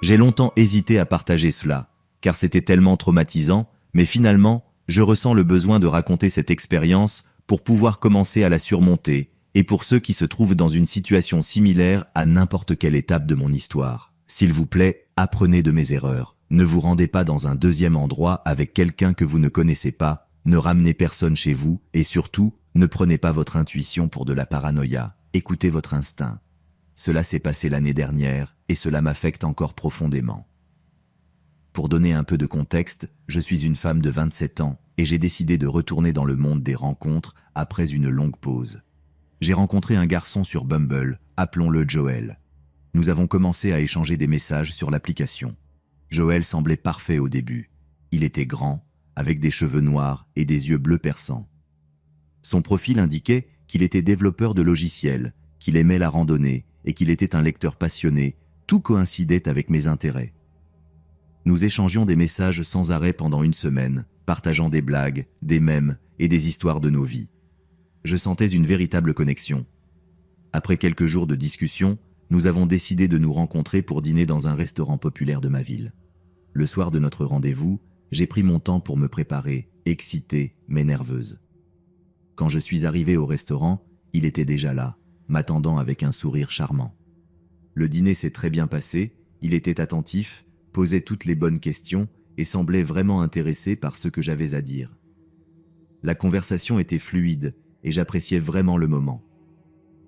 J'ai longtemps hésité à partager cela, car c'était tellement traumatisant, mais finalement, je ressens le besoin de raconter cette expérience pour pouvoir commencer à la surmonter, et pour ceux qui se trouvent dans une situation similaire à n'importe quelle étape de mon histoire. S'il vous plaît, apprenez de mes erreurs. Ne vous rendez pas dans un deuxième endroit avec quelqu'un que vous ne connaissez pas, ne ramenez personne chez vous, et surtout, ne prenez pas votre intuition pour de la paranoïa, écoutez votre instinct. Cela s'est passé l'année dernière et cela m'affecte encore profondément. Pour donner un peu de contexte, je suis une femme de 27 ans et j'ai décidé de retourner dans le monde des rencontres après une longue pause. J'ai rencontré un garçon sur Bumble, appelons-le Joël. Nous avons commencé à échanger des messages sur l'application. Joël semblait parfait au début. Il était grand, avec des cheveux noirs et des yeux bleus perçants. Son profil indiquait qu'il était développeur de logiciels, qu'il aimait la randonnée et qu'il était un lecteur passionné, tout coïncidait avec mes intérêts. Nous échangions des messages sans arrêt pendant une semaine, partageant des blagues, des mèmes et des histoires de nos vies. Je sentais une véritable connexion. Après quelques jours de discussion, nous avons décidé de nous rencontrer pour dîner dans un restaurant populaire de ma ville. Le soir de notre rendez-vous, j'ai pris mon temps pour me préparer, excitée mais nerveuse. Quand je suis arrivé au restaurant, il était déjà là, m'attendant avec un sourire charmant. Le dîner s'est très bien passé, il était attentif, posait toutes les bonnes questions et semblait vraiment intéressé par ce que j'avais à dire. La conversation était fluide et j'appréciais vraiment le moment.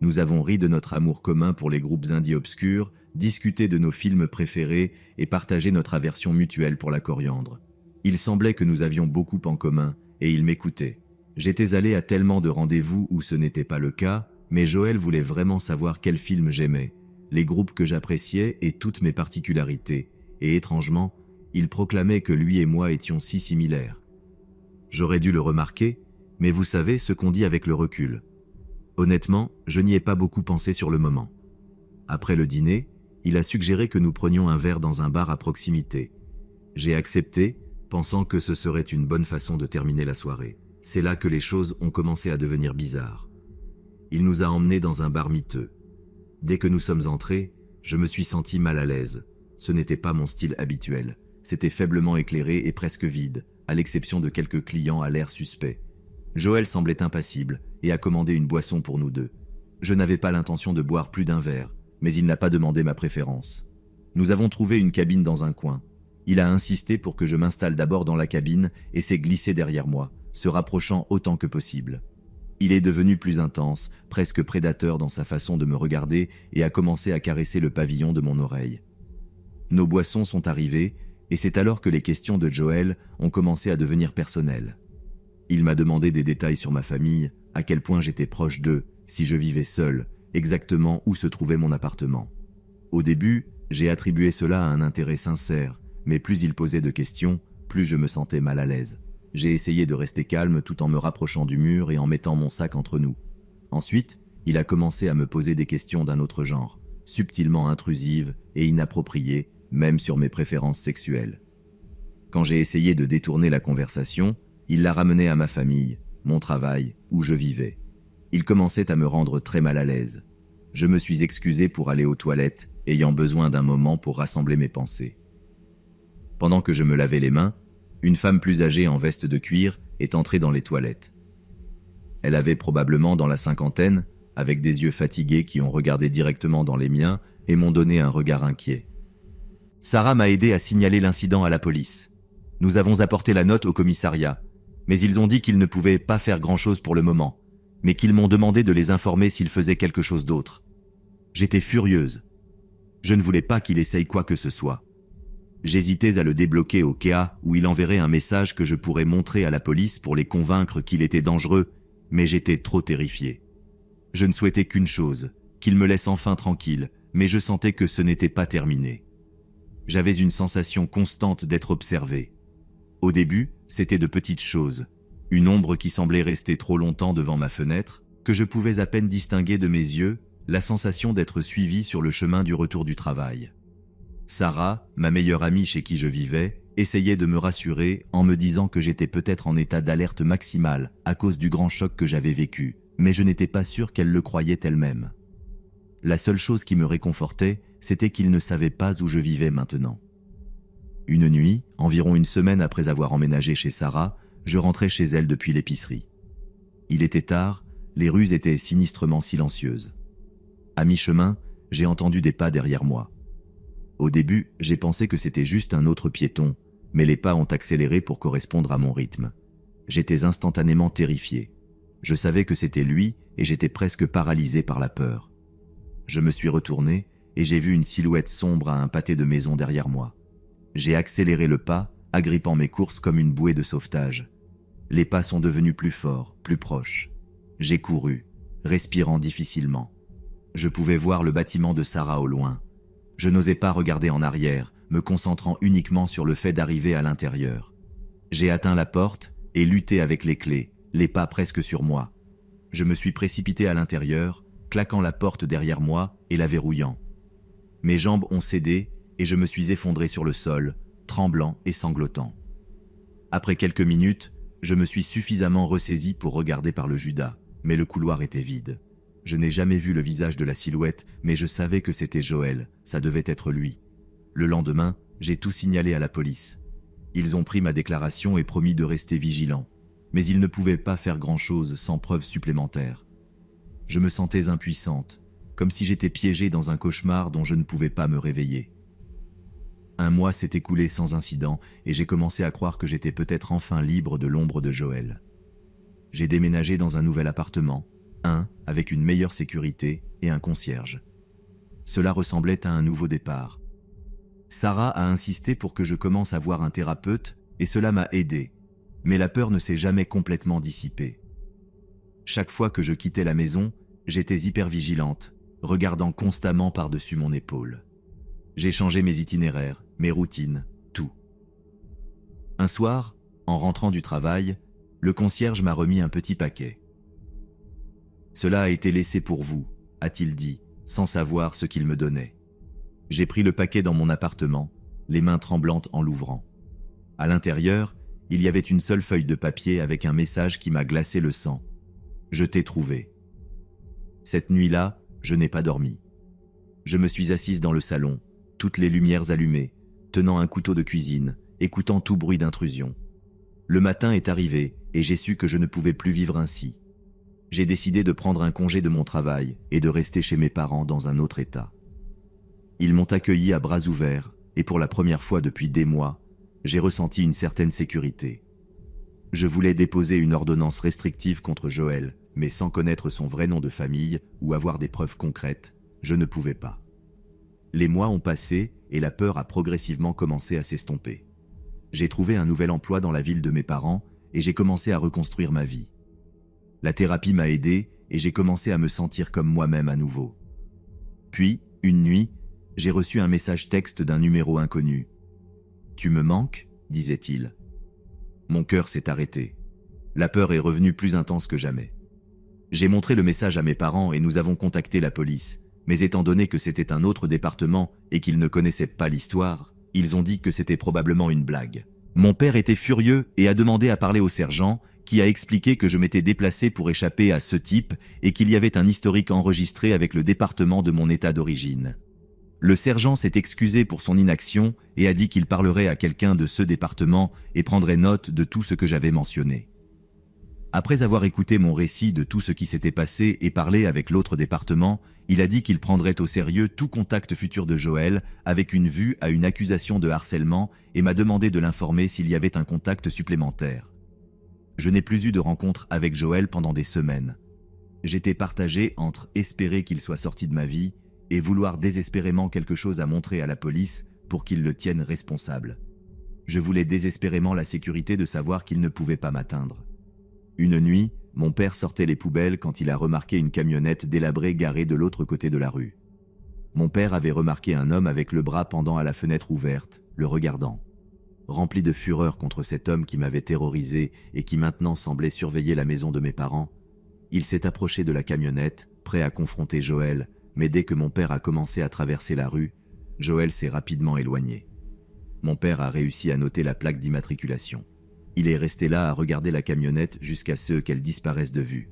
Nous avons ri de notre amour commun pour les groupes indie obscurs, discuté de nos films préférés et partagé notre aversion mutuelle pour la coriandre. Il semblait que nous avions beaucoup en commun et il m'écoutait. J'étais allé à tellement de rendez-vous où ce n'était pas le cas, mais Joël voulait vraiment savoir quels films j'aimais, les groupes que j'appréciais et toutes mes particularités, et étrangement, il proclamait que lui et moi étions si similaires. J'aurais dû le remarquer, mais vous savez ce qu'on dit avec le recul. Honnêtement, je n'y ai pas beaucoup pensé sur le moment. Après le dîner, il a suggéré que nous prenions un verre dans un bar à proximité. J'ai accepté, pensant que ce serait une bonne façon de terminer la soirée. C'est là que les choses ont commencé à devenir bizarres. Il nous a emmenés dans un bar miteux. Dès que nous sommes entrés, je me suis senti mal à l'aise. Ce n'était pas mon style habituel. C'était faiblement éclairé et presque vide, à l'exception de quelques clients à l'air suspect. Joël semblait impassible et a commandé une boisson pour nous deux. Je n'avais pas l'intention de boire plus d'un verre, mais il n'a pas demandé ma préférence. Nous avons trouvé une cabine dans un coin. Il a insisté pour que je m'installe d'abord dans la cabine et s'est glissé derrière moi, se rapprochant autant que possible. Il est devenu plus intense, presque prédateur dans sa façon de me regarder et a commencé à caresser le pavillon de mon oreille. Nos boissons sont arrivées et c'est alors que les questions de Joël ont commencé à devenir personnelles. Il m'a demandé des détails sur ma famille, à quel point j'étais proche d'eux, si je vivais seul, exactement où se trouvait mon appartement. Au début, j'ai attribué cela à un intérêt sincère, mais plus il posait de questions, plus je me sentais mal à l'aise. J'ai essayé de rester calme tout en me rapprochant du mur et en mettant mon sac entre nous. Ensuite, il a commencé à me poser des questions d'un autre genre, subtilement intrusives et inappropriées, même sur mes préférences sexuelles. Quand j'ai essayé de détourner la conversation, il l'a ramené à ma famille, mon travail, où je vivais. Il commençait à me rendre très mal à l'aise. Je me suis excusé pour aller aux toilettes, ayant besoin d'un moment pour rassembler mes pensées. Pendant que je me lavais les mains, une femme plus âgée en veste de cuir est entrée dans les toilettes. Elle avait probablement dans la cinquantaine, avec des yeux fatigués qui ont regardé directement dans les miens et m'ont donné un regard inquiet. Sarah m'a aidé à signaler l'incident à la police. Nous avons apporté la note au commissariat, mais ils ont dit qu'ils ne pouvaient pas faire grand-chose pour le moment, mais qu'ils m'ont demandé de les informer s'ils faisaient quelque chose d'autre. J'étais furieuse. Je ne voulais pas qu'il essaye quoi que ce soit. J'hésitais à le débloquer au cas où il enverrait un message que je pourrais montrer à la police pour les convaincre qu'il était dangereux, mais j'étais trop terrifié. Je ne souhaitais qu'une chose, qu'il me laisse enfin tranquille, mais je sentais que ce n'était pas terminé. J'avais une sensation constante d'être observé. Au début, c'était de petites choses. Une ombre qui semblait rester trop longtemps devant ma fenêtre, que je pouvais à peine distinguer de mes yeux, la sensation d'être suivi sur le chemin du retour du travail. Sarah, ma meilleure amie chez qui je vivais, essayait de me rassurer en me disant que j'étais peut-être en état d'alerte maximale à cause du grand choc que j'avais vécu, mais je n'étais pas sûr qu'elle le croyait elle-même. La seule chose qui me réconfortait, c'était qu'il ne savait pas où je vivais maintenant. Une nuit, environ une semaine après avoir emménagé chez Sarah, je rentrais chez elle depuis l'épicerie. Il était tard, les rues étaient sinistrement silencieuses. À mi-chemin, j'ai entendu des pas derrière moi. Au début, j'ai pensé que c'était juste un autre piéton, mais les pas ont accéléré pour correspondre à mon rythme. J'étais instantanément terrifié. Je savais que c'était lui et j'étais presque paralysé par la peur. Je me suis retourné et j'ai vu une silhouette sombre à un pâté de maison derrière moi. J'ai accéléré le pas, agrippant mes courses comme une bouée de sauvetage. Les pas sont devenus plus forts, plus proches. J'ai couru, respirant difficilement. Je pouvais voir le bâtiment de Sarah au loin. Je n'osais pas regarder en arrière, me concentrant uniquement sur le fait d'arriver à l'intérieur. J'ai atteint la porte et lutté avec les clés, les pas presque sur moi. Je me suis précipité à l'intérieur, claquant la porte derrière moi et la verrouillant. Mes jambes ont cédé et je me suis effondré sur le sol, tremblant et sanglotant. Après quelques minutes, je me suis suffisamment ressaisi pour regarder par le judas, mais le couloir était vide. Je n'ai jamais vu le visage de la silhouette, mais je savais que c'était Joël, ça devait être lui. Le lendemain, j'ai tout signalé à la police. Ils ont pris ma déclaration et promis de rester vigilants, mais ils ne pouvaient pas faire grand-chose sans preuves supplémentaires. Je me sentais impuissante, comme si j'étais piégée dans un cauchemar dont je ne pouvais pas me réveiller. Un mois s'est écoulé sans incident et j'ai commencé à croire que j'étais peut-être enfin libre de l'ombre de Joël. J'ai déménagé dans un nouvel appartement, avec une meilleure sécurité et un concierge. Cela ressemblait à un nouveau départ. Sarah a insisté pour que je commence à voir un thérapeute et cela m'a aidé, mais la peur ne s'est jamais complètement dissipée. Chaque fois que je quittais la maison, j'étais hyper vigilante, regardant constamment par-dessus mon épaule. J'ai changé mes itinéraires, mes routines, tout. Un soir, en rentrant du travail, le concierge m'a remis un petit paquet. « Cela a été laissé pour vous », a-t-il dit, sans savoir ce qu'il me donnait. J'ai pris le paquet dans mon appartement, les mains tremblantes en l'ouvrant. À l'intérieur, il y avait une seule feuille de papier avec un message qui m'a glacé le sang. « Je t'ai trouvé ». Cette nuit-là, je n'ai pas dormi. Je me suis assise dans le salon, toutes les lumières allumées, tenant un couteau de cuisine, écoutant tout bruit d'intrusion. Le matin est arrivé et j'ai su que je ne pouvais plus vivre ainsi. J'ai décidé de prendre un congé de mon travail et de rester chez mes parents dans un autre état. Ils m'ont accueilli à bras ouverts et pour la première fois depuis des mois, j'ai ressenti une certaine sécurité. Je voulais déposer une ordonnance restrictive contre Joël, mais sans connaître son vrai nom de famille ou avoir des preuves concrètes, je ne pouvais pas. Les mois ont passé et la peur a progressivement commencé à s'estomper. J'ai trouvé un nouvel emploi dans la ville de mes parents et j'ai commencé à reconstruire ma vie. La thérapie m'a aidé et j'ai commencé à me sentir comme moi-même à nouveau. Puis, une nuit, j'ai reçu un message texte d'un numéro inconnu. « Tu me manques ?» disait-il. Mon cœur s'est arrêté. La peur est revenue plus intense que jamais. J'ai montré le message à mes parents et nous avons contacté la police, mais étant donné que c'était un autre département et qu'ils ne connaissaient pas l'histoire, ils ont dit que c'était probablement une blague. Mon père était furieux et a demandé à parler au sergent, qui a expliqué que je m'étais déplacé pour échapper à ce type et qu'il y avait un historique enregistré avec le département de mon état d'origine. Le sergent s'est excusé pour son inaction et a dit qu'il parlerait à quelqu'un de ce département et prendrait note de tout ce que j'avais mentionné. Après avoir écouté mon récit de tout ce qui s'était passé et parlé avec l'autre département, il a dit qu'il prendrait au sérieux tout contact futur de Joël avec une vue à une accusation de harcèlement et m'a demandé de l'informer s'il y avait un contact supplémentaire. Je n'ai plus eu de rencontre avec Joël pendant des semaines. J'étais partagé entre espérer qu'il soit sorti de ma vie et vouloir désespérément quelque chose à montrer à la police pour qu'ils le tiennent responsable. Je voulais désespérément la sécurité de savoir qu'il ne pouvait pas m'atteindre. Une nuit, mon père sortait les poubelles quand il a remarqué une camionnette délabrée garée de l'autre côté de la rue. Mon père avait remarqué un homme avec le bras pendant à la fenêtre ouverte, le regardant. Rempli de fureur contre cet homme qui m'avait terrorisé et qui maintenant semblait surveiller la maison de mes parents, il s'est approché de la camionnette, prêt à confronter Joël, mais dès que mon père a commencé à traverser la rue, Joël s'est rapidement éloigné. Mon père a réussi à noter la plaque d'immatriculation. Il est resté là à regarder la camionnette jusqu'à ce qu'elle disparaisse de vue.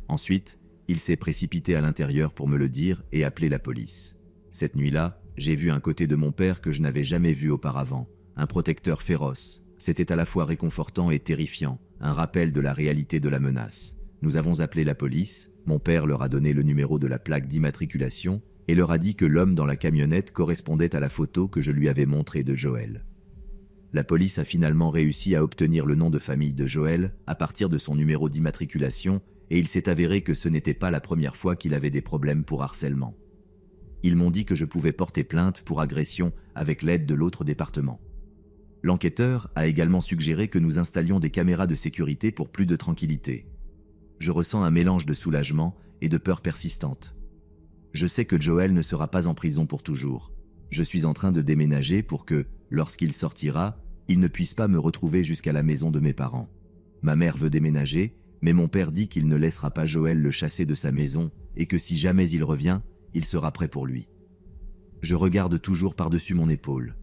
Ensuite, Il s'est précipité à l'intérieur pour me le dire et appeler la police. Cette nuit-là, j'ai vu un côté de mon père que je n'avais jamais vu auparavant, un protecteur féroce. C'était à la fois réconfortant et terrifiant, un rappel de la réalité de la menace. Nous avons appelé la police, mon père leur a donné le numéro de la plaque d'immatriculation et leur a dit que l'homme dans la camionnette correspondait à la photo que je lui avais montrée de Joël. La police a finalement réussi à obtenir le nom de famille de Joël à partir de son numéro d'immatriculation et il s'est avéré que ce n'était pas la première fois qu'il avait des problèmes pour harcèlement. Ils m'ont dit que je pouvais porter plainte pour agression avec l'aide de l'autre département. L'enquêteur a également suggéré que nous installions des caméras de sécurité pour plus de tranquillité. Je ressens un mélange de soulagement et de peur persistante. Je sais que Joël ne sera pas en prison pour toujours. Je suis en train de déménager pour que, lorsqu'il sortira, il ne puisse pas me retrouver jusqu'à la maison de mes parents. Ma mère veut déménager, mais mon père dit qu'il ne laissera pas Joël le chasser de sa maison et que si jamais il revient, il sera prêt pour lui. Je regarde toujours par-dessus mon épaule.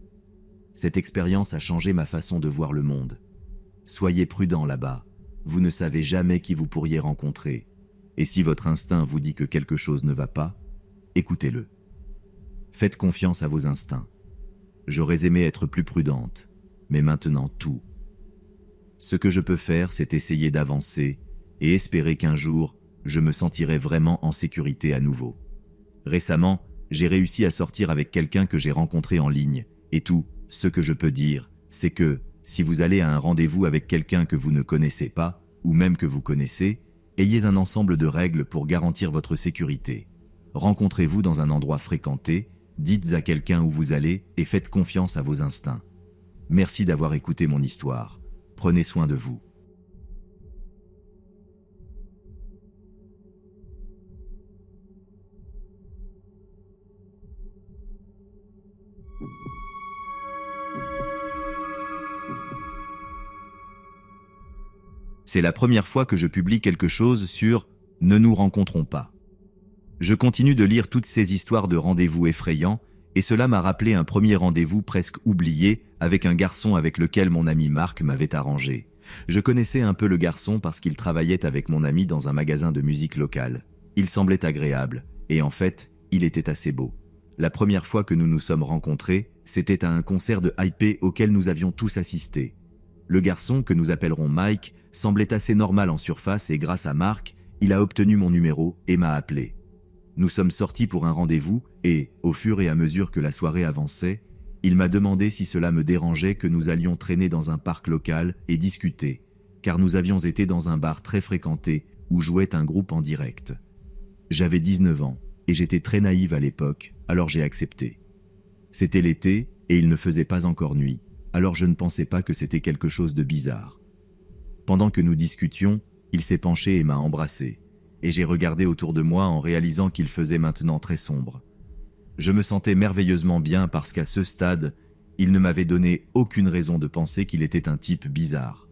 Cette expérience a changé ma façon de voir le monde. Soyez prudents là-bas. Vous ne savez jamais qui vous pourriez rencontrer. Et si votre instinct vous dit que quelque chose ne va pas, écoutez-le. Faites confiance à vos instincts. J'aurais aimé être plus prudente, mais maintenant tout. Ce que je peux faire, c'est essayer d'avancer et espérer qu'un jour, je me sentirai vraiment en sécurité à nouveau. Récemment, j'ai réussi à sortir avec quelqu'un que j'ai rencontré en ligne, et tout ce que je peux dire, c'est que, si vous allez à un rendez-vous avec quelqu'un que vous ne connaissez pas, ou même que vous connaissez, ayez un ensemble de règles pour garantir votre sécurité. Rencontrez-vous dans un endroit fréquenté, dites à quelqu'un où vous allez et faites confiance à vos instincts. Merci d'avoir écouté mon histoire. Prenez soin de vous. C'est la première fois que je publie quelque chose sur « Ne nous rencontrons pas ». Je continue de lire toutes ces histoires de rendez-vous effrayants et cela m'a rappelé un premier rendez-vous presque oublié avec un garçon avec lequel mon ami Marc m'avait arrangé. Je connaissais un peu le garçon parce qu'il travaillait avec mon ami dans un magasin de musique locale. Il semblait agréable et en fait, il était assez beau. La première fois que nous nous sommes rencontrés, c'était à un concert de hype auquel nous avions tous assisté. Le garçon, que nous appellerons Mike, semblait assez normal en surface et grâce à Marc, il a obtenu mon numéro et m'a appelé. Nous sommes sortis pour un rendez-vous et, au fur et à mesure que la soirée avançait, il m'a demandé si cela me dérangeait que nous allions traîner dans un parc local et discuter, car nous avions été dans un bar très fréquenté où jouait un groupe en direct. J'avais 19 ans et j'étais très naïve à l'époque, alors j'ai accepté. C'était l'été et il ne faisait pas encore nuit, alors je ne pensais pas que c'était quelque chose de bizarre. Pendant que nous discutions, il s'est penché et m'a embrassé, et j'ai regardé autour de moi en réalisant qu'il faisait maintenant très sombre. Je me sentais merveilleusement bien parce qu'à ce stade, il ne m'avait donné aucune raison de penser qu'il était un type bizarre.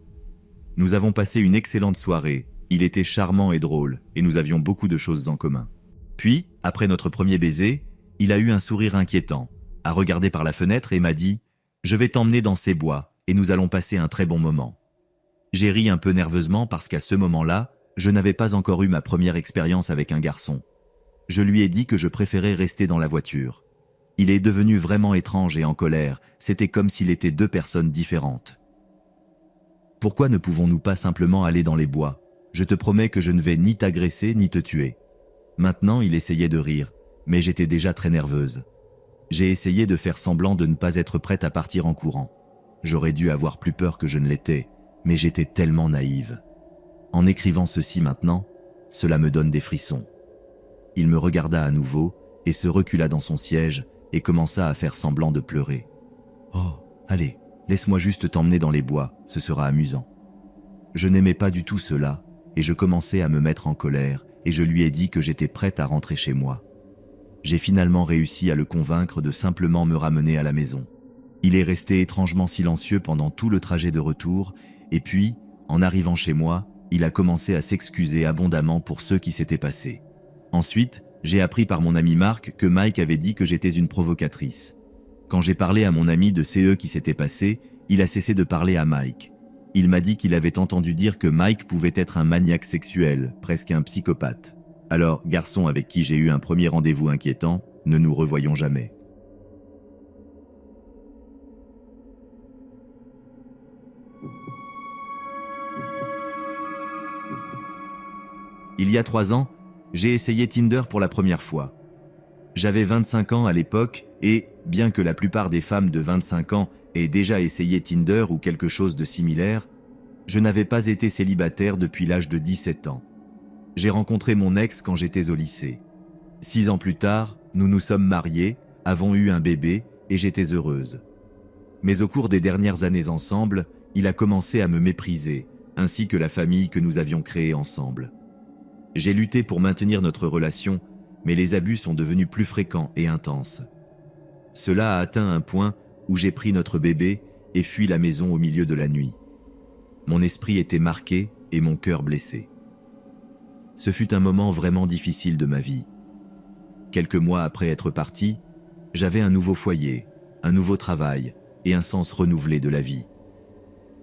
Nous avons passé une excellente soirée, il était charmant et drôle, et nous avions beaucoup de choses en commun. Puis, après notre premier baiser, il a eu un sourire inquiétant, a regardé par la fenêtre et m'a dit « Je vais t'emmener dans ces bois, et nous allons passer un très bon moment. » J'ai ri un peu nerveusement parce qu'à ce moment-là, je n'avais pas encore eu ma première expérience avec un garçon. Je lui ai dit que je préférais rester dans la voiture. Il est devenu vraiment étrange et en colère, c'était comme s'il était deux personnes différentes. « Pourquoi ne pouvons-nous pas simplement aller dans les bois ? Je te promets que je ne vais ni t'agresser ni te tuer. » Maintenant, il essayait de rire, mais j'étais déjà très nerveuse. J'ai essayé de faire semblant de ne pas être prête à partir en courant. J'aurais dû avoir plus peur que je ne l'étais, mais j'étais tellement naïve. En écrivant ceci maintenant, cela me donne des frissons. Il me regarda à nouveau et se recula dans son siège et commença à faire semblant de pleurer. « Oh, allez, laisse-moi juste t'emmener dans les bois, ce sera amusant. » Je n'aimais pas du tout cela et je commençais à me mettre en colère et je lui ai dit que j'étais prête à rentrer chez moi. J'ai finalement réussi à le convaincre de simplement me ramener à la maison. Il est resté étrangement silencieux pendant tout le trajet de retour et puis, en arrivant chez moi, il a commencé à s'excuser abondamment pour ce qui s'était passé. Ensuite, j'ai appris par mon ami Marc que Mike avait dit que j'étais une provocatrice. Quand j'ai parlé à mon ami de ce qui s'était passé, il a cessé de parler à Mike. Il m'a dit qu'il avait entendu dire que Mike pouvait être un maniaque sexuel, presque un psychopathe. Alors, garçon avec qui j'ai eu un premier rendez-vous inquiétant, ne nous revoyons jamais. Il y a 3 ans, j'ai essayé Tinder pour la première fois. J'avais 25 ans à l'époque et, bien que la plupart des femmes de 25 ans aient déjà essayé Tinder ou quelque chose de similaire, je n'avais pas été célibataire depuis l'âge de 17 ans. J'ai rencontré mon ex quand j'étais au lycée. 6 ans plus tard, nous nous sommes mariés, avons eu un bébé et j'étais heureuse. Mais au cours des dernières années ensemble, il a commencé à me mépriser, ainsi que la famille que nous avions créée ensemble. J'ai lutté pour maintenir notre relation, mais les abus sont devenus plus fréquents et intenses. Cela a atteint un point où j'ai pris notre bébé et fui la maison au milieu de la nuit. Mon esprit était marqué et mon cœur blessé. Ce fut un moment vraiment difficile de ma vie. Quelques mois après être parti, j'avais un nouveau foyer, un nouveau travail et un sens renouvelé de la vie.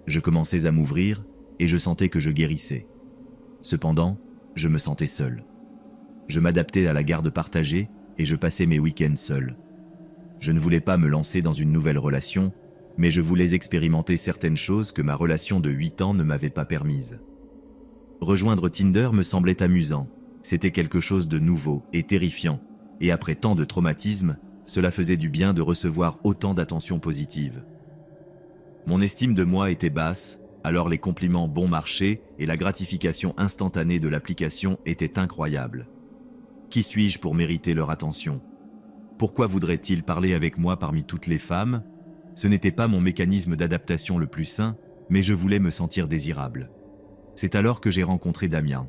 Je commençais à m'ouvrir et je sentais que je guérissais. Cependant, je me sentais seul. Je m'adaptais à la garde partagée et je passais mes week-ends seul. Je ne voulais pas me lancer dans une nouvelle relation, mais je voulais expérimenter certaines choses que ma relation de 8 ans ne m'avait pas permises. Rejoindre Tinder me semblait amusant. C'était quelque chose de nouveau et terrifiant. Et après tant de traumatismes, cela faisait du bien de recevoir autant d'attention positive. Mon estime de moi était basse, alors les compliments bon marché et la gratification instantanée de l'application étaient incroyables. Qui suis-je pour mériter leur attention ? Pourquoi voudraient-ils parler avec moi parmi toutes les femmes ? Ce n'était pas mon mécanisme d'adaptation le plus sain, mais je voulais me sentir désirable. C'est alors que j'ai rencontré Damien.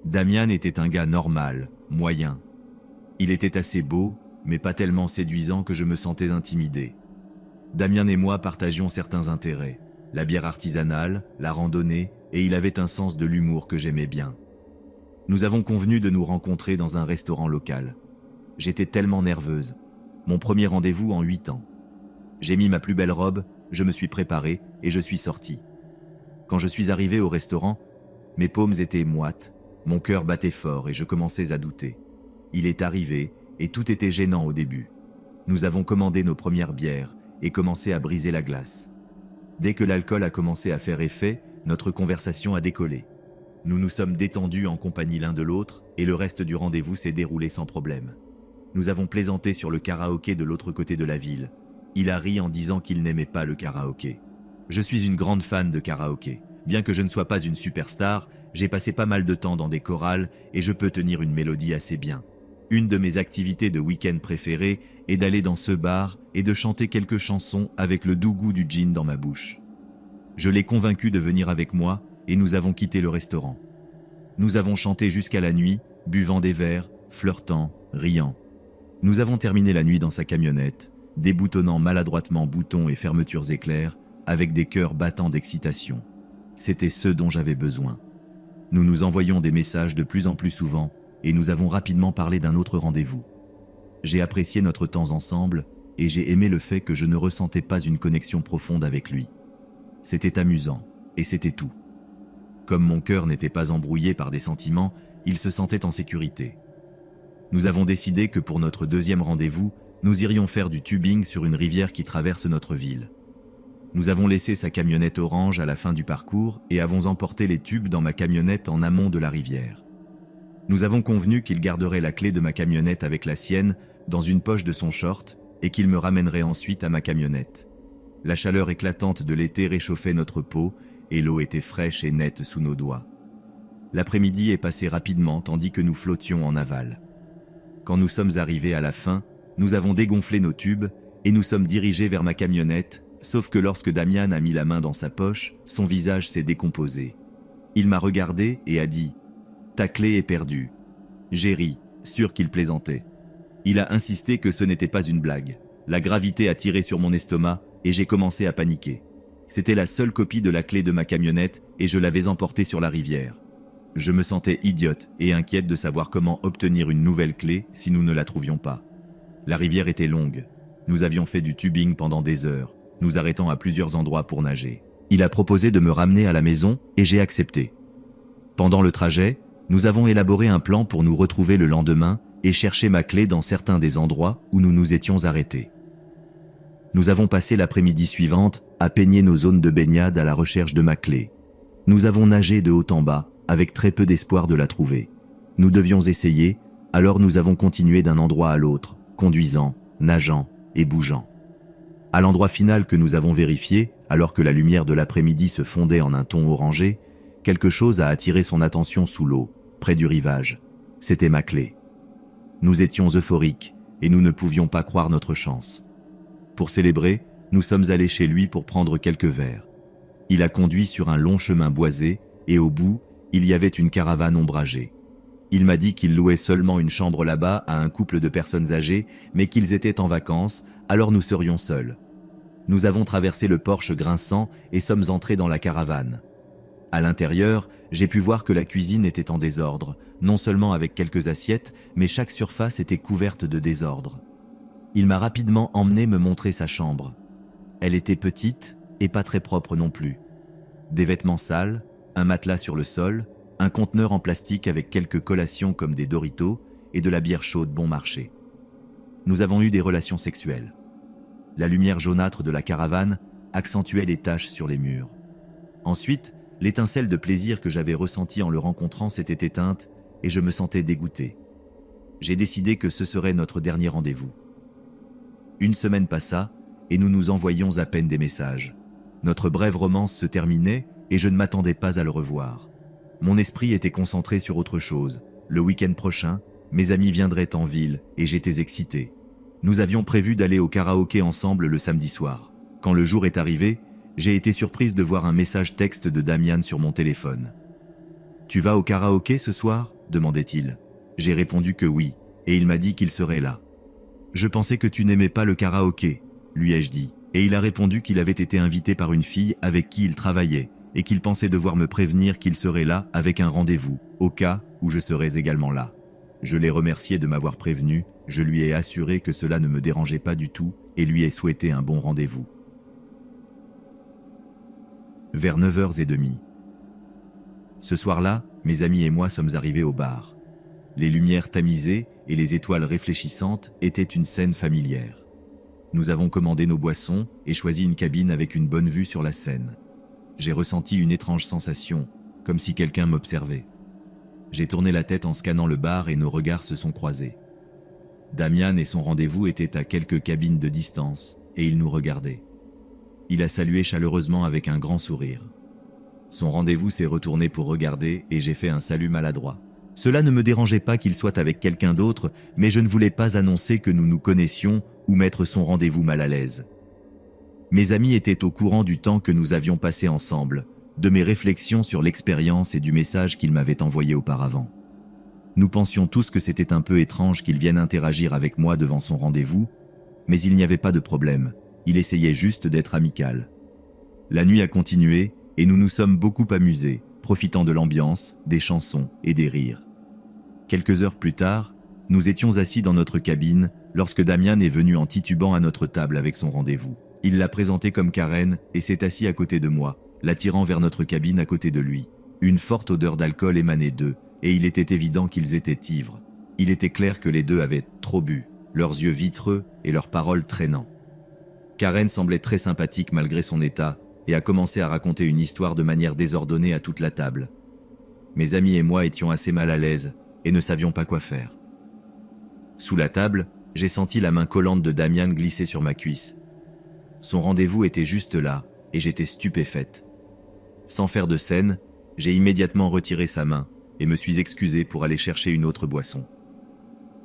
Damien était un gars normal, moyen. Il était assez beau, mais pas tellement séduisant que je me sentais intimidé. Damien et moi partagions certains intérêts, la bière artisanale, la randonnée, et il avait un sens de l'humour que j'aimais bien. Nous avons convenu de nous rencontrer dans un restaurant local. J'étais tellement nerveuse. Mon premier rendez-vous en 8 ans. J'ai mis ma plus belle robe, je me suis préparé et je suis sorti. Quand je suis arrivé au restaurant, mes paumes étaient moites, mon cœur battait fort et je commençais à douter. Il est arrivé et tout était gênant au début. Nous avons commandé nos premières bières et commencé à briser la glace. Dès que l'alcool a commencé à faire effet, notre conversation a décollé. Nous nous sommes détendus en compagnie l'un de l'autre et le reste du rendez-vous s'est déroulé sans problème. Nous avons plaisanté sur le karaoké de l'autre côté de la ville. Il a ri en disant qu'il n'aimait pas le karaoké. Je suis une grande fan de karaoké. Bien que je ne sois pas une superstar, j'ai passé pas mal de temps dans des chorales et je peux tenir une mélodie assez bien. Une de mes activités de week-end préférées est d'aller dans ce bar et de chanter quelques chansons avec le doux goût du gin dans ma bouche. Je l'ai convaincu de venir avec moi et nous avons quitté le restaurant. Nous avons chanté jusqu'à la nuit, buvant des verres, flirtant, riant. Nous avons terminé la nuit dans sa camionnette, déboutonnant maladroitement boutons et fermetures éclairs, avec des cœurs battants d'excitation. C'était ce dont j'avais besoin. Nous nous envoyions des messages de plus en plus souvent et nous avons rapidement parlé d'un autre rendez-vous. J'ai apprécié notre temps ensemble et j'ai aimé le fait que je ne ressentais pas une connexion profonde avec lui. C'était amusant et c'était tout. Comme mon cœur n'était pas embrouillé par des sentiments, il se sentait en sécurité. Nous avons décidé que pour notre deuxième rendez-vous, nous irions faire du tubing sur une rivière qui traverse notre ville. Nous avons laissé sa camionnette orange à la fin du parcours et avons emporté les tubes dans ma camionnette en amont de la rivière. Nous avons convenu qu'il garderait la clé de ma camionnette avec la sienne dans une poche de son short et qu'il me ramènerait ensuite à ma camionnette. La chaleur éclatante de l'été réchauffait notre peau et l'eau était fraîche et nette sous nos doigts. L'après-midi est passé rapidement tandis que nous flottions en aval. Quand nous sommes arrivés à la fin, nous avons dégonflé nos tubes et nous sommes dirigés vers ma camionnette, sauf que lorsque Damien a mis la main dans sa poche, son visage s'est décomposé. Il m'a regardé et a dit « Ta clé est perdue ». J'ai ri, sûr qu'il plaisantait. Il a insisté que ce n'était pas une blague. La gravité a tiré sur mon estomac et j'ai commencé à paniquer. C'était la seule copie de la clé de ma camionnette et je l'avais emportée sur la rivière. Je me sentais idiote et inquiète de savoir comment obtenir une nouvelle clé si nous ne la trouvions pas. La rivière était longue. Nous avions fait du tubing pendant des heures, nous arrêtant à plusieurs endroits pour nager. Il a proposé de me ramener à la maison et j'ai accepté. Pendant le trajet, Nous avons élaboré un plan pour nous retrouver le lendemain et chercher ma clé dans certains des endroits où nous nous étions arrêtés. Nous avons passé l'après-midi suivante à peigner nos zones de baignade à la recherche de ma clé. Nous avons nagé de haut en bas, avec très peu d'espoir de la trouver. Nous devions essayer, alors nous avons continué d'un endroit à l'autre, conduisant, nageant et bougeant. À l'endroit final que nous avons vérifié, alors que la lumière de l'après-midi se fondait en un ton orangé, quelque chose a attiré son attention sous l'eau, près du rivage. C'était ma clé. Nous étions euphoriques et nous ne pouvions pas croire notre chance. Pour célébrer, nous sommes allés chez lui pour prendre quelques verres. Il a conduit sur un long chemin boisé et au bout, il y avait une caravane ombragée. Il m'a dit qu'il louait seulement une chambre là-bas à un couple de personnes âgées, mais qu'ils étaient en vacances, alors nous serions seuls. Nous avons traversé le porche grinçant et sommes entrés dans la caravane. À l'intérieur, j'ai pu voir que la cuisine était en désordre, non seulement avec quelques assiettes, mais chaque surface était couverte de désordre. Il m'a rapidement emmené me montrer sa chambre. Elle était petite et pas très propre non plus. Des vêtements sales, un matelas sur le sol, un conteneur en plastique avec quelques collations comme des Doritos et de la bière chaude bon marché. Nous avons eu des relations sexuelles. La lumière jaunâtre de la caravane accentuait les taches sur les murs. Ensuite, l'étincelle de plaisir que j'avais ressentie en le rencontrant s'était éteinte et je me sentais dégoûté. J'ai décidé que ce serait notre dernier rendez-vous. Une semaine passa et nous nous envoyions à peine des messages. Notre brève romance se terminait et je ne m'attendais pas à le revoir. Mon esprit était concentré sur autre chose. Le week-end prochain, mes amis viendraient en ville et j'étais excité. Nous avions prévu d'aller au karaoké ensemble le samedi soir. Quand le jour est arrivé, j'ai été surprise de voir un message texte de Damian sur mon téléphone. « Tu vas au karaoké ce soir ?» demandait-il. J'ai répondu que oui, et il m'a dit qu'il serait là. « Je pensais que tu n'aimais pas le karaoké », lui ai-je dit, et il a répondu qu'il avait été invité par une fille avec qui il travaillait, et qu'il pensait devoir me prévenir qu'il serait là avec un rendez-vous, au cas où je serais également là. Je l'ai remercié de m'avoir prévenu, je lui ai assuré que cela ne me dérangeait pas du tout et lui ai souhaité un bon rendez-vous. Vers 9h30. Ce soir-là, mes amis et moi sommes arrivés au bar. Les lumières tamisées et les étoiles réfléchissantes étaient une scène familière. Nous avons commandé nos boissons et choisi une cabine avec une bonne vue sur la Seine. J'ai ressenti une étrange sensation, comme si quelqu'un m'observait. J'ai tourné la tête en scannant le bar et nos regards se sont croisés. Damian et son rendez-vous étaient à quelques cabines de distance et il nous regardait. Il a salué chaleureusement avec un grand sourire. Son rendez-vous s'est retourné pour regarder et j'ai fait un salut maladroit. Cela ne me dérangeait pas qu'il soit avec quelqu'un d'autre, mais je ne voulais pas annoncer que nous nous connaissions ou mettre son rendez-vous mal à l'aise. Mes amis étaient au courant du temps que nous avions passé ensemble, de mes réflexions sur l'expérience et du message qu'il m'avait envoyé auparavant. Nous pensions tous que c'était un peu étrange qu'il vienne interagir avec moi devant son rendez-vous, mais il n'y avait pas de problème, il essayait juste d'être amical. La nuit a continué et nous nous sommes beaucoup amusés, profitant de l'ambiance, des chansons et des rires. Quelques heures plus tard, nous étions assis dans notre cabine lorsque Damian est venu en titubant à notre table avec son rendez-vous. Il l'a présenté comme Karen et s'est assis à côté de moi, l'attirant vers notre cabine à côté de lui. Une forte odeur d'alcool émanait d'eux, et il était évident qu'ils étaient ivres. Il était clair que les deux avaient trop bu, leurs yeux vitreux et leurs paroles traînants. Karen semblait très sympathique malgré son état, et a commencé à raconter une histoire de manière désordonnée à toute la table. Mes amis et moi étions assez mal à l'aise, et ne savions pas quoi faire. Sous la table, j'ai senti la main collante de Damian glisser sur ma cuisse. Son rendez-vous était juste là, et j'étais stupéfaite. Sans faire de scène, j'ai immédiatement retiré sa main et me suis excusé pour aller chercher une autre boisson.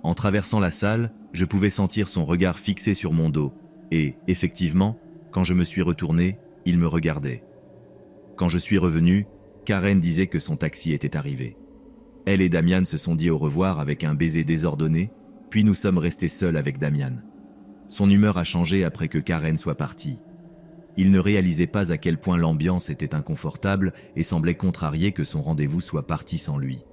En traversant la salle, je pouvais sentir son regard fixé sur mon dos et, effectivement, quand je me suis retourné, il me regardait. Quand je suis revenu, Karen disait que son taxi était arrivé. Elle et Damian se sont dit au revoir avec un baiser désordonné, puis nous sommes restés seuls avec Damian. Son humeur a changé après que Karen soit partie. Il ne réalisait pas à quel point l'ambiance était inconfortable et semblait contrarié que son rendez-vous soit parti sans lui.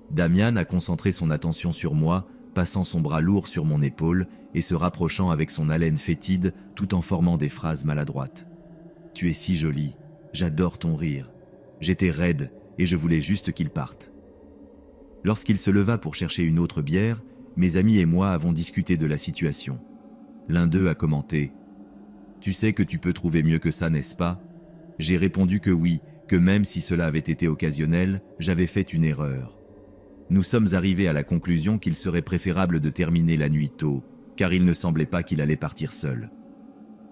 Damian a concentré son attention sur moi, passant son bras lourd sur mon épaule et se rapprochant avec son haleine fétide tout en formant des phrases maladroites. « Tu es si jolie, j'adore ton rire. J'étais raide et je voulais juste qu'il parte. Lorsqu'il se leva pour chercher une autre bière, mes amis et moi avons discuté de la situation. L'un d'eux a commenté « Tu sais que tu peux trouver mieux que ça, n'est-ce pas ?» J'ai répondu que oui, que même si cela avait été occasionnel, j'avais fait une erreur. Nous sommes arrivés à la conclusion qu'il serait préférable de terminer la nuit tôt, car il ne semblait pas qu'il allait partir seul.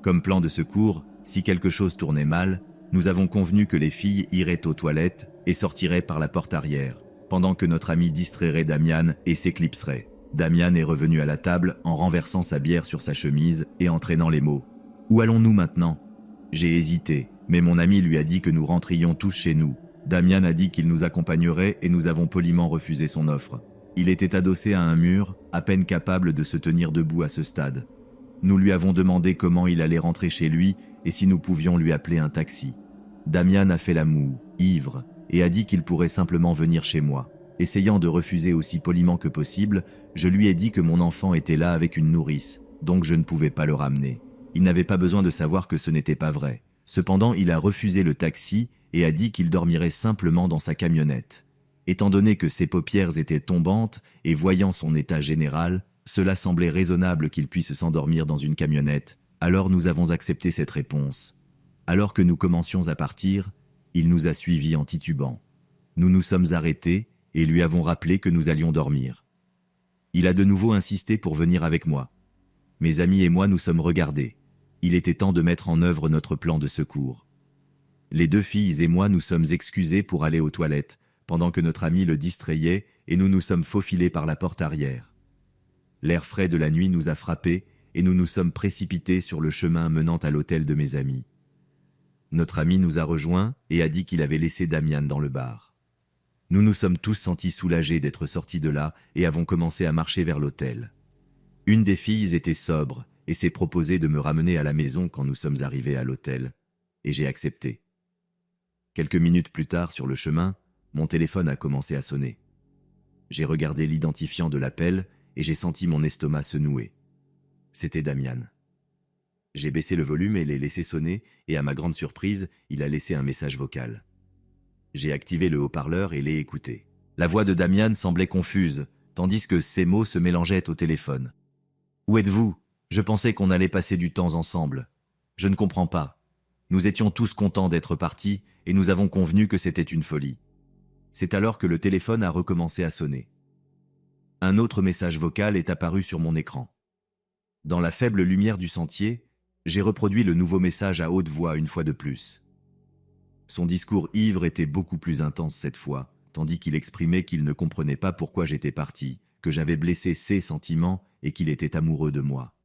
Comme plan de secours, si quelque chose tournait mal, nous avons convenu que les filles iraient aux toilettes et sortiraient par la porte arrière, pendant que notre ami distrairait Damian et s'éclipserait. Damian est revenu à la table en renversant sa bière sur sa chemise et en traînant les mots. « Où allons-nous maintenant ?» J'ai hésité, mais mon ami lui a dit que nous rentrions tous chez nous. Damian a dit qu'il nous accompagnerait et nous avons poliment refusé son offre. Il était adossé à un mur, à peine capable de se tenir debout à ce stade. Nous lui avons demandé comment il allait rentrer chez lui et si nous pouvions lui appeler un taxi. Damian a fait la moue, ivre, et a dit qu'il pourrait simplement venir chez moi. Essayant de refuser aussi poliment que possible, je lui ai dit que mon enfant était là avec une nourrice, donc je ne pouvais pas le ramener. Il n'avait pas besoin de savoir que ce n'était pas vrai. Cependant, il a refusé le taxi et a dit qu'il dormirait simplement dans sa camionnette. Étant donné que ses paupières étaient tombantes et voyant son état général, cela semblait raisonnable qu'il puisse s'endormir dans une camionnette, alors nous avons accepté cette réponse. Alors que nous commencions à partir, il nous a suivis en titubant. Nous nous sommes arrêtés et lui avons rappelé que nous allions dormir. Il a de nouveau insisté pour venir avec moi. Mes amis et moi nous sommes regardés. Il était temps de mettre en œuvre notre plan de secours. Les deux filles et moi nous sommes excusés pour aller aux toilettes, pendant que notre ami le distrayait et nous nous sommes faufilés par la porte arrière. L'air frais de la nuit nous a frappés et nous nous sommes précipités sur le chemin menant à l'hôtel de mes amis. Notre ami nous a rejoints et a dit qu'il avait laissé Damian dans le bar. Nous nous sommes tous sentis soulagés d'être sortis de là et avons commencé à marcher vers l'hôtel. Une des filles était sobre et s'est proposé de me ramener à la maison quand nous sommes arrivés à l'hôtel, et j'ai accepté. Quelques minutes plus tard, sur le chemin, mon téléphone a commencé à sonner. J'ai regardé l'identifiant de l'appel et j'ai senti mon estomac se nouer. C'était Damian. J'ai baissé le volume et l'ai laissé sonner, et à ma grande surprise, il a laissé un message vocal. J'ai activé le haut-parleur et l'ai écouté. La voix de Damian semblait confuse, tandis que ses mots se mélangeaient au téléphone. « Où êtes-vous ? Je pensais qu'on allait passer du temps ensemble. Je ne comprends pas. Nous étions tous contents d'être partis et nous avons convenu que c'était une folie. » C'est alors que le téléphone a recommencé à sonner. Un autre message vocal est apparu sur mon écran. Dans la faible lumière du sentier, j'ai reproduit le nouveau message à haute voix une fois de plus. Son discours ivre était beaucoup plus intense cette fois, tandis qu'il exprimait qu'il ne comprenait pas pourquoi j'étais parti, que j'avais blessé ses sentiments et qu'il était amoureux de moi.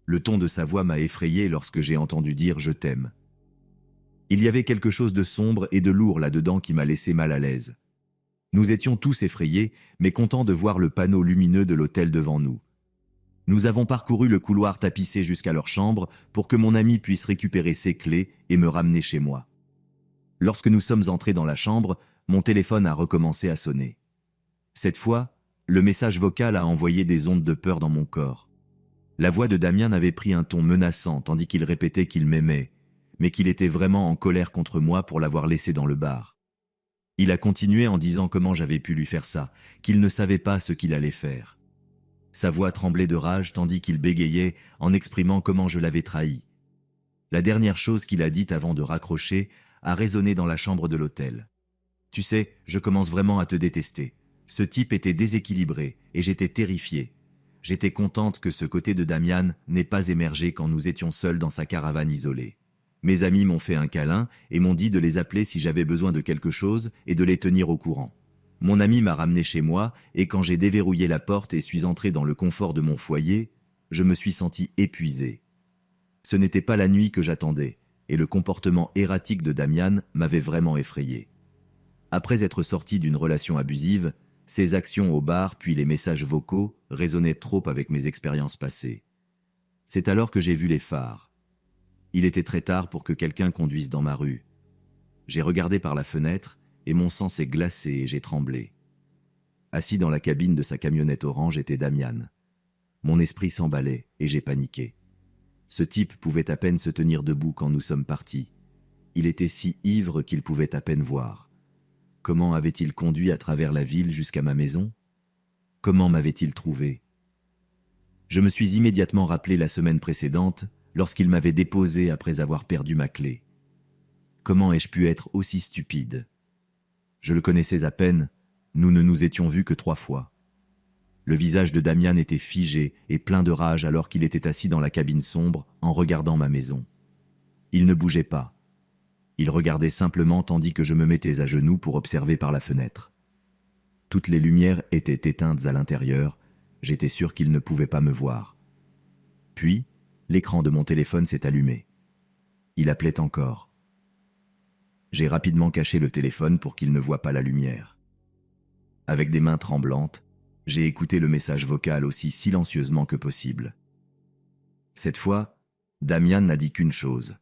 Le ton de sa voix m'a effrayé lorsque j'ai entendu dire « je t'aime ». Il y avait quelque chose de sombre et de lourd là-dedans qui m'a laissé mal à l'aise. Nous étions tous effrayés, mais contents de voir le panneau lumineux de l'hôtel devant nous. Nous avons parcouru le couloir tapissé jusqu'à leur chambre pour que mon ami puisse récupérer ses clés et me ramener chez moi. Lorsque nous sommes entrés dans la chambre, mon téléphone a recommencé à sonner. Cette fois, le message vocal a envoyé des ondes de peur dans mon corps. La voix de Damian avait pris un ton menaçant tandis qu'il répétait qu'il m'aimait, mais qu'il était vraiment en colère contre moi pour l'avoir laissé dans le bar. Il a continué en disant comment j'avais pu lui faire ça, qu'il ne savait pas ce qu'il allait faire. Sa voix tremblait de rage tandis qu'il bégayait en exprimant comment je l'avais trahi. La dernière chose qu'il a dite avant de raccrocher a résonné dans la chambre de l'hôtel. « Tu sais, je commence vraiment à te détester. Ce type était déséquilibré et j'étais terrifié. J'étais contente que ce côté de Damian n'ait pas émergé quand nous étions seuls dans sa caravane isolée. Mes amis m'ont fait un câlin et m'ont dit de les appeler si j'avais besoin de quelque chose et de les tenir au courant. Mon ami m'a ramené chez moi et quand j'ai déverrouillé la porte et suis entré dans le confort de mon foyer, je me suis senti épuisé. Ce n'était pas la nuit que j'attendais et le comportement erratique de Damian m'avait vraiment effrayé. Après être sorti d'une relation abusive, ses actions au bar puis les messages vocaux résonnaient trop avec mes expériences passées. C'est alors que j'ai vu les phares. Il était très tard pour que quelqu'un conduise dans ma rue. J'ai regardé par la fenêtre et mon sang s'est glacé et j'ai tremblé. Assis dans la cabine de sa camionnette orange était Damian. Mon esprit s'emballait et j'ai paniqué. Ce type pouvait à peine se tenir debout quand nous sommes partis. Il était si ivre qu'il pouvait à peine voir. Comment avait-il conduit à travers la ville jusqu'à ma maison? Comment m'avait-il trouvé? Je me suis immédiatement rappelé la semaine précédente, lorsqu'il m'avait déposé après avoir perdu ma clé. Comment ai-je pu être aussi stupide? Je le connaissais à peine, nous ne nous étions vus que 3 fois. Le visage de Damian était figé et plein de rage alors qu'il était assis dans la cabine sombre en regardant ma maison. Il ne bougeait pas. Il regardait simplement tandis que je me mettais à genoux pour observer par la fenêtre. Toutes les lumières étaient éteintes à l'intérieur, j'étais sûr qu'il ne pouvait pas me voir. Puis, l'écran de mon téléphone s'est allumé. Il appelait encore. J'ai rapidement caché le téléphone pour qu'il ne voie pas la lumière. Avec des mains tremblantes, j'ai écouté le message vocal aussi silencieusement que possible. Cette fois, Damian n'a dit qu'une chose.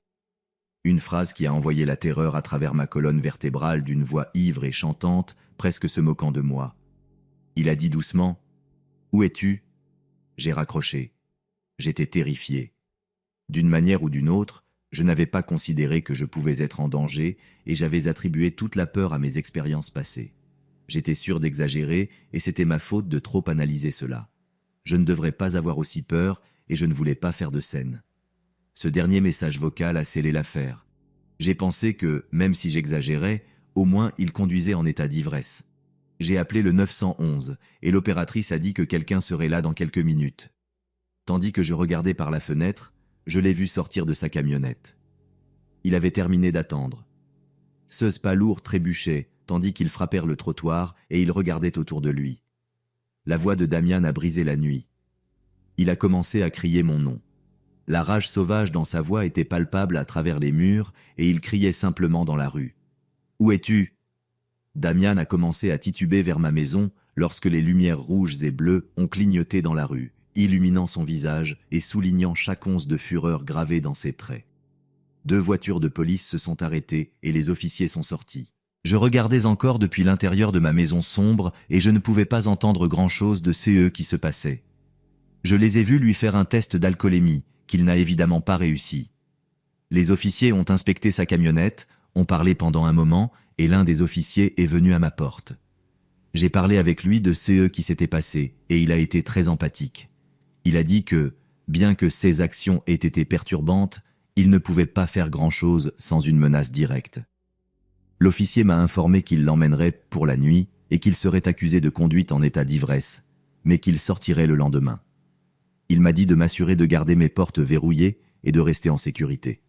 Une phrase qui a envoyé la terreur à travers ma colonne vertébrale d'une voix ivre et chantante, presque se moquant de moi. Il a dit doucement « Où es-tu » J'ai raccroché. J'étais terrifié. D'une manière ou d'une autre, je n'avais pas considéré que je pouvais être en danger et j'avais attribué toute la peur à mes expériences passées. J'étais sûr d'exagérer et c'était ma faute de trop analyser cela. Je ne devrais pas avoir aussi peur et je ne voulais pas faire de scène. Ce dernier message vocal a scellé l'affaire. J'ai pensé que, même si j'exagérais, au moins il conduisait en état d'ivresse. J'ai appelé le 911 et l'opératrice a dit que quelqu'un serait là dans quelques minutes. Tandis que je regardais par la fenêtre, je l'ai vu sortir de sa camionnette. Il avait terminé d'attendre. Ce pas lourd trébuchait, tandis qu'ils frappèrent le trottoir et il regardait autour de lui. La voix de Damian a brisé la nuit. Il a commencé à crier mon nom. La rage sauvage dans sa voix était palpable à travers les murs et il criait simplement dans la rue. « Où es-tu » Damian a commencé à tituber vers ma maison lorsque les lumières rouges et bleues ont clignoté dans la rue, illuminant son visage et soulignant chaque once de fureur gravée dans ses traits. 2 voitures de police se sont arrêtées et les officiers sont sortis. Je regardais encore depuis l'intérieur de ma maison sombre et je ne pouvais pas entendre grand-chose de ce qui se passait. Je les ai vus lui faire un test d'alcoolémie, qu'il n'a évidemment pas réussi. Les officiers ont inspecté sa camionnette, ont parlé pendant un moment et l'un des officiers est venu à ma porte. J'ai parlé avec lui de ce qui s'était passé et il a été très empathique. Il a dit que, bien que ses actions aient été perturbantes, il ne pouvait pas faire grand-chose sans une menace directe. L'officier m'a informé qu'il l'emmènerait pour la nuit et qu'il serait accusé de conduite en état d'ivresse, mais qu'il sortirait le lendemain. Il m'a dit de m'assurer de garder mes portes verrouillées et de rester en sécurité.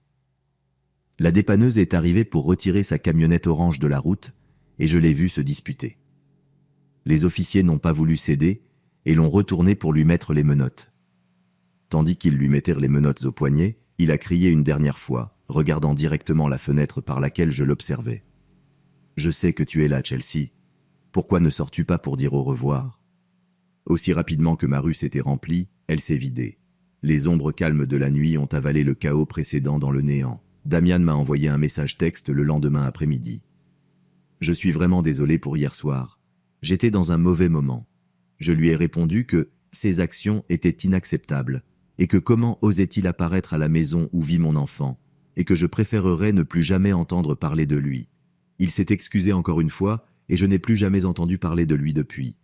La dépanneuse est arrivée pour retirer sa camionnette orange de la route et je l'ai vu se disputer. Les officiers n'ont pas voulu céder et l'ont retourné pour lui mettre les menottes. Tandis qu'ils lui mettaient les menottes au poignet, il a crié une dernière fois, regardant directement la fenêtre par laquelle je l'observais. « Je sais que tu es là, Chelsea. Pourquoi ne sors-tu pas pour dire au revoir ?» Aussi rapidement que ma rue s'était remplie, elle s'est vidée. Les ombres calmes de la nuit ont avalé le chaos précédent dans le néant. Damian m'a envoyé un message texte le lendemain après-midi. « Je suis vraiment désolé pour hier soir. J'étais dans un mauvais moment. Je lui ai répondu que ses actions étaient inacceptables et que comment osait-il apparaître à la maison où vit mon enfant et que je préférerais ne plus jamais entendre parler de lui. Il s'est excusé encore une fois et je n'ai plus jamais entendu parler de lui depuis.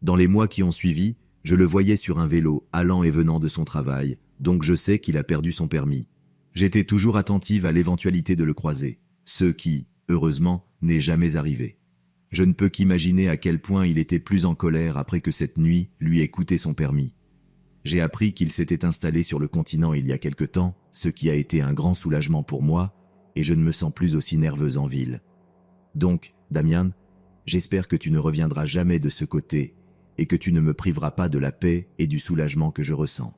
Dans les mois qui ont suivi, je le voyais sur un vélo allant et venant de son travail, donc je sais qu'il a perdu son permis. J'étais toujours attentive à l'éventualité de le croiser, ce qui, heureusement, n'est jamais arrivé. Je ne peux qu'imaginer à quel point il était plus en colère après que cette nuit lui ait coûté son permis. J'ai appris qu'il s'était installé sur le continent il y a quelque temps, ce qui a été un grand soulagement pour moi, et je ne me sens plus aussi nerveuse en ville. Donc, Damian, j'espère que tu ne reviendras jamais de ce côté et que tu ne me priveras pas de la paix et du soulagement que je ressens.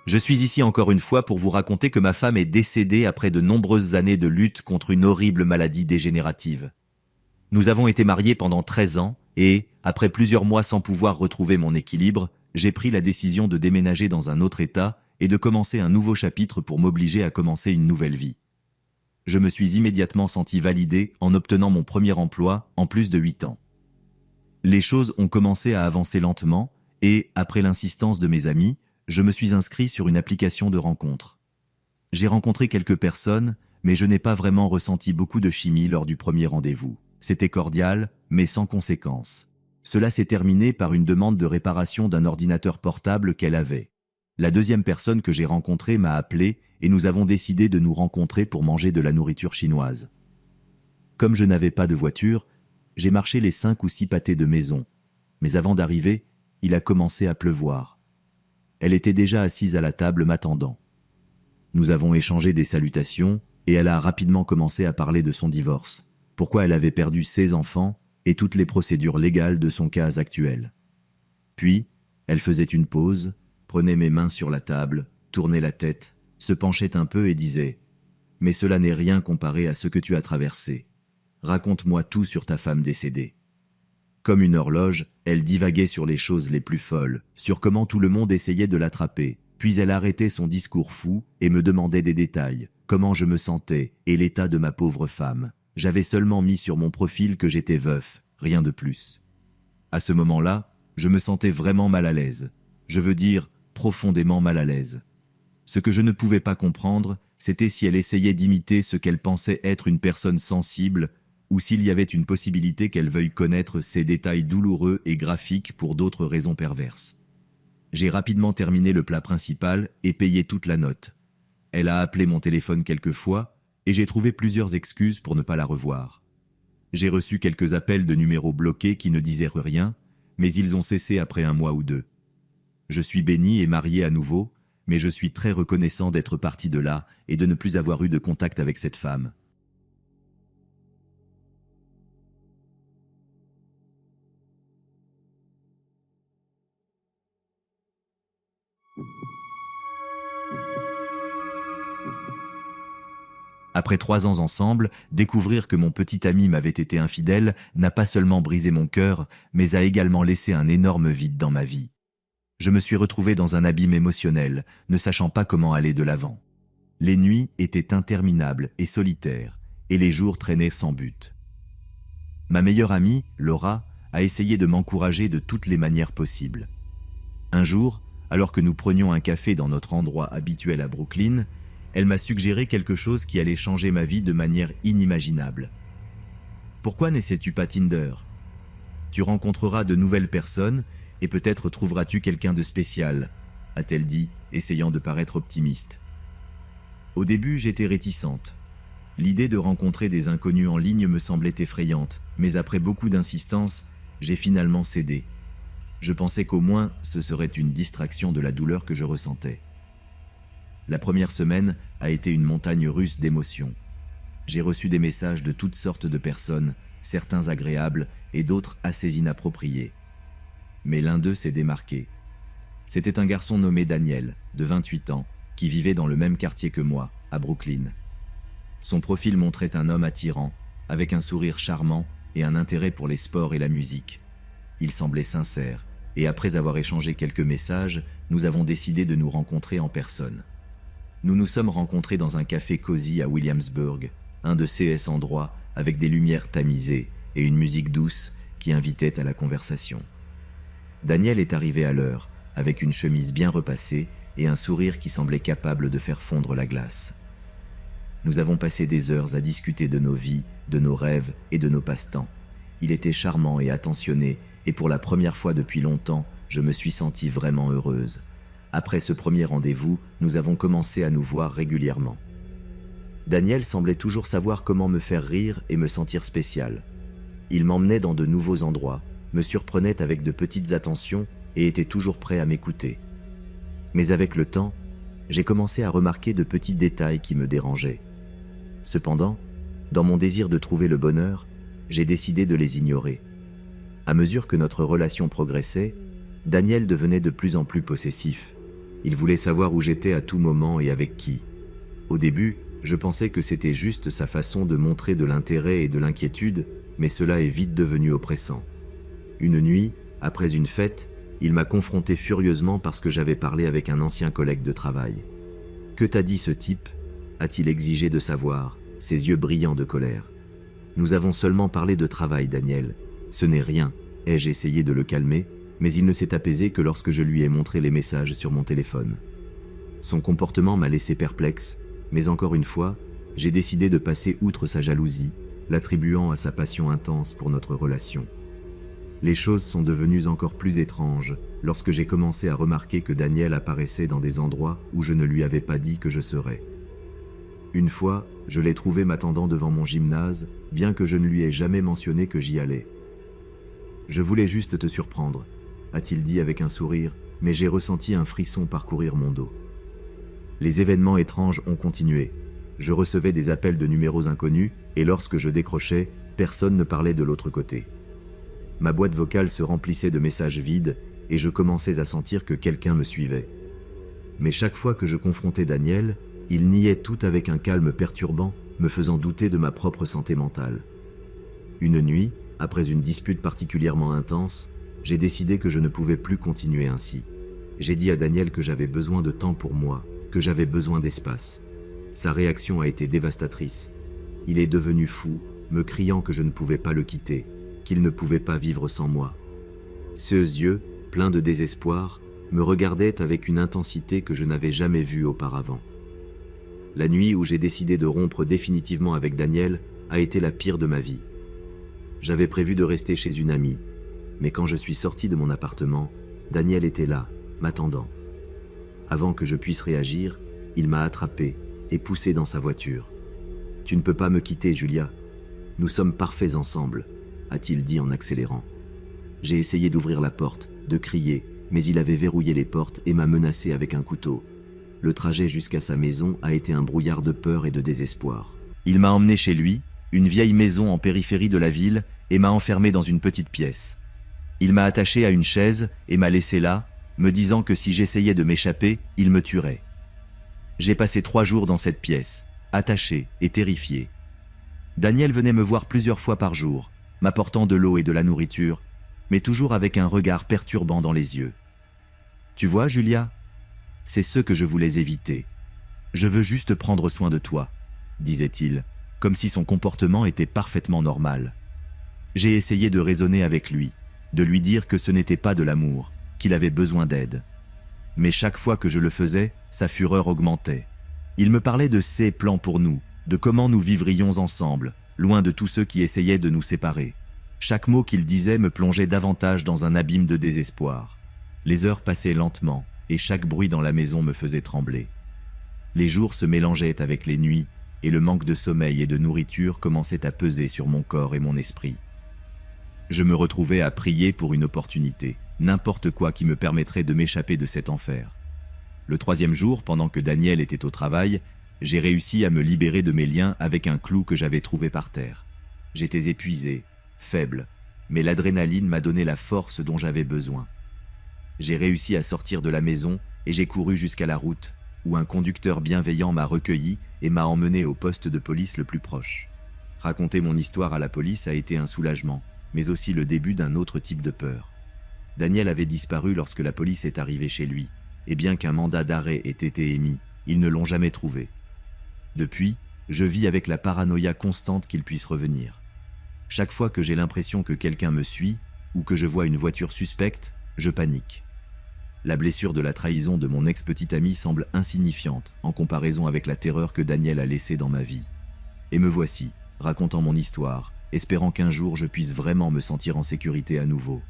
Je suis ici encore une fois pour vous raconter que ma femme est décédée après de nombreuses années de lutte contre une horrible maladie dégénérative. Nous avons été mariés pendant 13 ans et, après plusieurs mois sans pouvoir retrouver mon équilibre, j'ai pris la décision de déménager dans un autre état et de commencer un nouveau chapitre pour m'obliger à commencer une nouvelle vie. Je me suis immédiatement senti validé en obtenant mon premier emploi en plus de 8 ans. Les choses ont commencé à avancer lentement et, après l'insistance de mes amis, je me suis inscrit sur une application de rencontre. J'ai rencontré quelques personnes, mais je n'ai pas vraiment ressenti beaucoup de chimie lors du premier rendez-vous. C'était cordial, mais sans conséquence. Cela s'est terminé par une demande de réparation d'un ordinateur portable qu'elle avait. La deuxième personne que j'ai rencontrée m'a appelé et nous avons décidé de nous rencontrer pour manger de la nourriture chinoise. Comme je n'avais pas de voiture, j'ai marché les 5 ou 6 pâtés de maison. Mais avant d'arriver, il a commencé à pleuvoir. Elle était déjà assise à la table m'attendant. Nous avons échangé des salutations et elle a rapidement commencé à parler de son divorce, pourquoi elle avait perdu ses enfants et toutes les procédures légales de son cas actuel. Puis, elle faisait une pause, prenait mes mains sur la table, tournait la tête, se penchait un peu et disait « Mais cela n'est rien comparé à ce que tu as traversé. Raconte-moi tout sur ta femme décédée. » Comme une horloge, elle divaguait sur les choses les plus folles, sur comment tout le monde essayait de l'attraper. Puis elle arrêtait son discours fou et me demandait des détails, comment je me sentais et l'état de ma pauvre femme. J'avais seulement mis sur mon profil que j'étais veuf, rien de plus. À ce moment-là, je me sentais vraiment mal à l'aise. Je veux dire, profondément mal à l'aise. Ce que je ne pouvais pas comprendre, c'était si elle essayait d'imiter ce qu'elle pensait être une personne sensible, ou s'il y avait une possibilité qu'elle veuille connaître ces détails douloureux et graphiques pour d'autres raisons perverses. J'ai rapidement terminé le plat principal et payé toute la note. Elle a appelé mon téléphone quelques fois et j'ai trouvé plusieurs excuses pour ne pas la revoir. J'ai reçu quelques appels de numéros bloqués qui ne disaient rien, mais ils ont cessé après 1 mois ou 2. Je suis béni et marié à nouveau, mais je suis très reconnaissant d'être parti de là et de ne plus avoir eu de contact avec cette femme. Après 3 ans ensemble, découvrir que mon petit ami m'avait été infidèle n'a pas seulement brisé mon cœur, mais a également laissé un énorme vide dans ma vie. Je me suis retrouvé dans un abîme émotionnel, ne sachant pas comment aller de l'avant. Les nuits étaient interminables et solitaires, et les jours traînaient sans but. Ma meilleure amie, Laura, a essayé de m'encourager de toutes les manières possibles. Un jour, alors que nous prenions un café dans notre endroit habituel à Brooklyn, elle m'a suggéré quelque chose qui allait changer ma vie de manière inimaginable. « Pourquoi n'essaies-tu pas Tinder ? Tu rencontreras de nouvelles personnes et peut-être trouveras-tu quelqu'un de spécial », a-t-elle dit, essayant de paraître optimiste. Au début, j'étais réticente. L'idée de rencontrer des inconnus en ligne me semblait effrayante, mais après beaucoup d'insistance, j'ai finalement cédé. Je pensais qu'au moins ce serait une distraction de la douleur que je ressentais. La première semaine a été une montagne russe d'émotions. J'ai reçu des messages de toutes sortes de personnes, certains agréables et d'autres assez inappropriés. Mais l'un d'eux s'est démarqué. C'était un garçon nommé Daniel, de 28 ans, qui vivait dans le même quartier que moi, à Brooklyn. Son profil montrait un homme attirant, avec un sourire charmant et un intérêt pour les sports et la musique. Il semblait sincère, et après avoir échangé quelques messages, nous avons décidé de nous rencontrer en personne. Nous nous sommes rencontrés dans un café cosy à Williamsburg, un de ces endroits avec des lumières tamisées et une musique douce qui invitait à la conversation. Daniel est arrivé à l'heure, avec une chemise bien repassée et un sourire qui semblait capable de faire fondre la glace. Nous avons passé des heures à discuter de nos vies, de nos rêves et de nos passe-temps. Il était charmant et attentionné, et pour la première fois depuis longtemps, je me suis sentie vraiment heureuse. Après ce premier rendez-vous, nous avons commencé à nous voir régulièrement. Daniel semblait toujours savoir comment me faire rire et me sentir spécial. Il m'emmenait dans de nouveaux endroits, me surprenait avec de petites attentions et était toujours prêt à m'écouter. Mais avec le temps, j'ai commencé à remarquer de petits détails qui me dérangeaient. Cependant, dans mon désir de trouver le bonheur, j'ai décidé de les ignorer. À mesure que notre relation progressait, Daniel devenait de plus en plus possessif. Il voulait savoir où j'étais à tout moment et avec qui. Au début, je pensais que c'était juste sa façon de montrer de l'intérêt et de l'inquiétude, mais cela est vite devenu oppressant. Une nuit, après une fête, il m'a confronté furieusement parce que j'avais parlé avec un ancien collègue de travail. « Que t'a dit ce type ?» a-t-il exigé de savoir, ses yeux brillants de colère. « Nous avons seulement parlé de travail, Daniel. Ce n'est rien. Ai-je essayé de le calmer, mais il ne s'est apaisé que lorsque je lui ai montré les messages sur mon téléphone. Son comportement m'a laissé perplexe, mais encore une fois, j'ai décidé de passer outre sa jalousie, l'attribuant à sa passion intense pour notre relation. Les choses sont devenues encore plus étranges lorsque j'ai commencé à remarquer que Daniel apparaissait dans des endroits où je ne lui avais pas dit que je serais. Une fois, je l'ai trouvé m'attendant devant mon gymnase, bien que je ne lui ai jamais mentionné que j'y allais. « Je voulais juste te surprendre », a-t-il dit avec un sourire, mais j'ai ressenti un frisson parcourir mon dos. Les événements étranges ont continué. Je recevais des appels de numéros inconnus, et lorsque je décrochais, personne ne parlait de l'autre côté. Ma boîte vocale se remplissait de messages vides, et je commençais à sentir que quelqu'un me suivait. Mais chaque fois que je confrontais Daniel, il niait tout avec un calme perturbant, me faisant douter de ma propre santé mentale. Une nuit, après une dispute particulièrement intense, j'ai décidé que je ne pouvais plus continuer ainsi. J'ai dit à Daniel que j'avais besoin de temps pour moi, que j'avais besoin d'espace. Sa réaction a été dévastatrice. Il est devenu fou, me criant que je ne pouvais pas le quitter, qu'il ne pouvait pas vivre sans moi. Ses yeux, pleins de désespoir, me regardaient avec une intensité que je n'avais jamais vue auparavant. La nuit où j'ai décidé de rompre définitivement avec Daniel a été la pire de ma vie. J'avais prévu de rester chez une amie, mais quand je suis sorti de mon appartement, Daniel était là, m'attendant. Avant que je puisse réagir, il m'a attrapé et poussé dans sa voiture. « Tu ne peux pas me quitter, Julia. Nous sommes parfaits ensemble », a-t-il dit en accélérant. J'ai essayé d'ouvrir la porte, de crier, mais il avait verrouillé les portes et m'a menacé avec un couteau. Le trajet jusqu'à sa maison a été un brouillard de peur et de désespoir. Il m'a emmené chez lui, une vieille maison en périphérie de la ville, et m'a enfermé dans une petite pièce. Il m'a attaché à une chaise et m'a laissé là, me disant que si j'essayais de m'échapper, il me tuerait. J'ai passé 3 jours dans cette pièce, attaché et terrifié. Daniel venait me voir plusieurs fois par jour, m'apportant de l'eau et de la nourriture, mais toujours avec un regard perturbant dans les yeux. « Tu vois, Julia ? C'est ce que je voulais éviter. Je veux juste prendre soin de toi, » disait-il, comme si son comportement était parfaitement normal. J'ai essayé de raisonner avec lui, de lui dire que ce n'était pas de l'amour, qu'il avait besoin d'aide. Mais chaque fois que je le faisais, sa fureur augmentait. Il me parlait de ses plans pour nous, de comment nous vivrions ensemble, loin de tous ceux qui essayaient de nous séparer. Chaque mot qu'il disait me plongeait davantage dans un abîme de désespoir. Les heures passaient lentement, et chaque bruit dans la maison me faisait trembler. Les jours se mélangeaient avec les nuits, et le manque de sommeil et de nourriture commençait à peser sur mon corps et mon esprit. Je me retrouvais à prier pour une opportunité, n'importe quoi qui me permettrait de m'échapper de cet enfer. Le 3e jour, pendant que Daniel était au travail, j'ai réussi à me libérer de mes liens avec un clou que j'avais trouvé par terre. J'étais épuisé, faible, mais l'adrénaline m'a donné la force dont j'avais besoin. J'ai réussi à sortir de la maison et j'ai couru jusqu'à la route, où un conducteur bienveillant m'a recueilli et m'a emmené au poste de police le plus proche. Raconter mon histoire à la police a été un soulagement, mais aussi le début d'un autre type de peur. Daniel avait disparu lorsque la police est arrivée chez lui, et bien qu'un mandat d'arrêt ait été émis, ils ne l'ont jamais trouvé. Depuis, je vis avec la paranoïa constante qu'il puisse revenir. Chaque fois que j'ai l'impression que quelqu'un me suit, ou que je vois une voiture suspecte, je panique. La blessure de la trahison de mon ex-petite amie semble insignifiante en comparaison avec la terreur que Daniel a laissée dans ma vie. Et me voici, racontant mon histoire, espérant qu'un jour je puisse vraiment me sentir en sécurité à nouveau.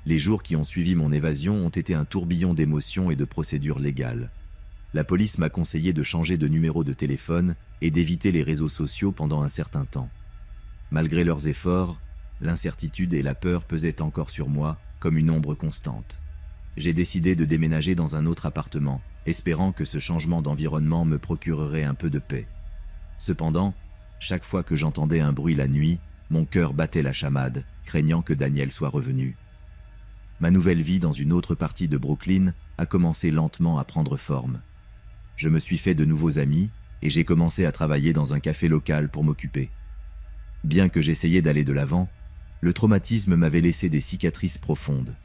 Les jours qui ont suivi mon évasion ont été un tourbillon d'émotions et de procédures légales. La police m'a conseillé de changer de numéro de téléphone et d'éviter les réseaux sociaux pendant un certain temps. Malgré leurs efforts, l'incertitude et la peur pesaient encore sur moi comme une ombre constante. J'ai décidé de déménager dans un autre appartement, espérant que ce changement d'environnement me procurerait un peu de paix. Cependant, chaque fois que j'entendais un bruit la nuit, mon cœur battait la chamade, craignant que Daniel soit revenu. Ma nouvelle vie dans une autre partie de Brooklyn a commencé lentement à prendre forme. Je me suis fait de nouveaux amis et j'ai commencé à travailler dans un café local pour m'occuper. Bien que j'essayais d'aller de l'avant, le traumatisme m'avait laissé des cicatrices profondes.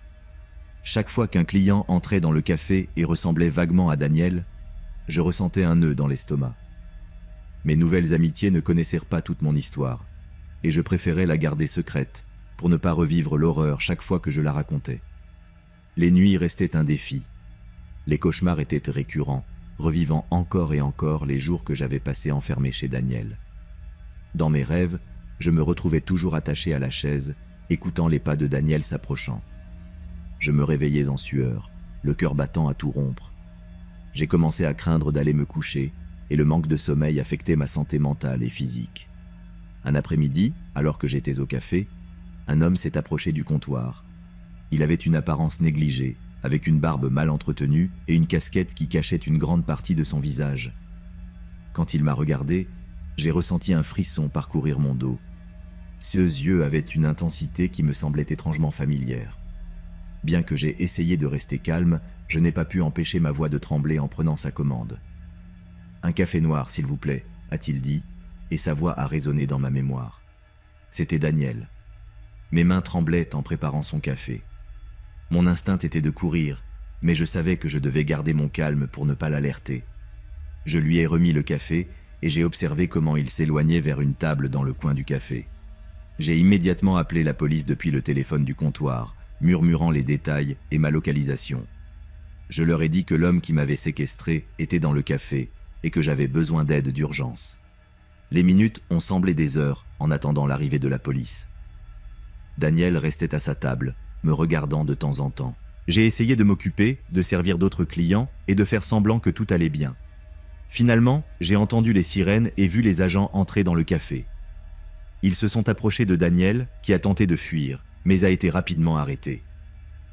Chaque fois qu'un client entrait dans le café et ressemblait vaguement à Daniel, je ressentais un nœud dans l'estomac. Mes nouvelles amitiés ne connaissèrent pas toute mon histoire, et je préférais la garder secrète, pour ne pas revivre l'horreur chaque fois que je la racontais. Les nuits restaient un défi. Les cauchemars étaient récurrents, revivant encore et encore les jours que j'avais passés enfermé chez Daniel. Dans mes rêves, je me retrouvais toujours attaché à la chaise, écoutant les pas de Daniel s'approchant. Je me réveillais en sueur, le cœur battant à tout rompre. J'ai commencé à craindre d'aller me coucher, et le manque de sommeil affectait ma santé mentale et physique. Un après-midi, alors que j'étais au café, un homme s'est approché du comptoir. Il avait une apparence négligée, avec une barbe mal entretenue et une casquette qui cachait une grande partie de son visage. Quand il m'a regardé, j'ai ressenti un frisson parcourir mon dos. Ses yeux avaient une intensité qui me semblait étrangement familière. Bien que j'ai essayé de rester calme, je n'ai pas pu empêcher ma voix de trembler en prenant sa commande. « Un café noir, s'il vous plaît », a-t-il dit, et sa voix a résonné dans ma mémoire. C'était Daniel. Mes mains tremblaient en préparant son café. Mon instinct était de courir, mais je savais que je devais garder mon calme pour ne pas l'alerter. Je lui ai remis le café et j'ai observé comment il s'éloignait vers une table dans le coin du café. J'ai immédiatement appelé la police depuis le téléphone du comptoir, murmurant les détails et ma localisation. Je leur ai dit que l'homme qui m'avait séquestré était dans le café et que j'avais besoin d'aide d'urgence. Les minutes ont semblé des heures en attendant l'arrivée de la police. Daniel restait à sa table, me regardant de temps en temps. J'ai essayé de m'occuper, de servir d'autres clients et de faire semblant que tout allait bien. Finalement, j'ai entendu les sirènes et vu les agents entrer dans le café. Ils se sont approchés de Daniel, qui a tenté de fuir, mais a été rapidement arrêté.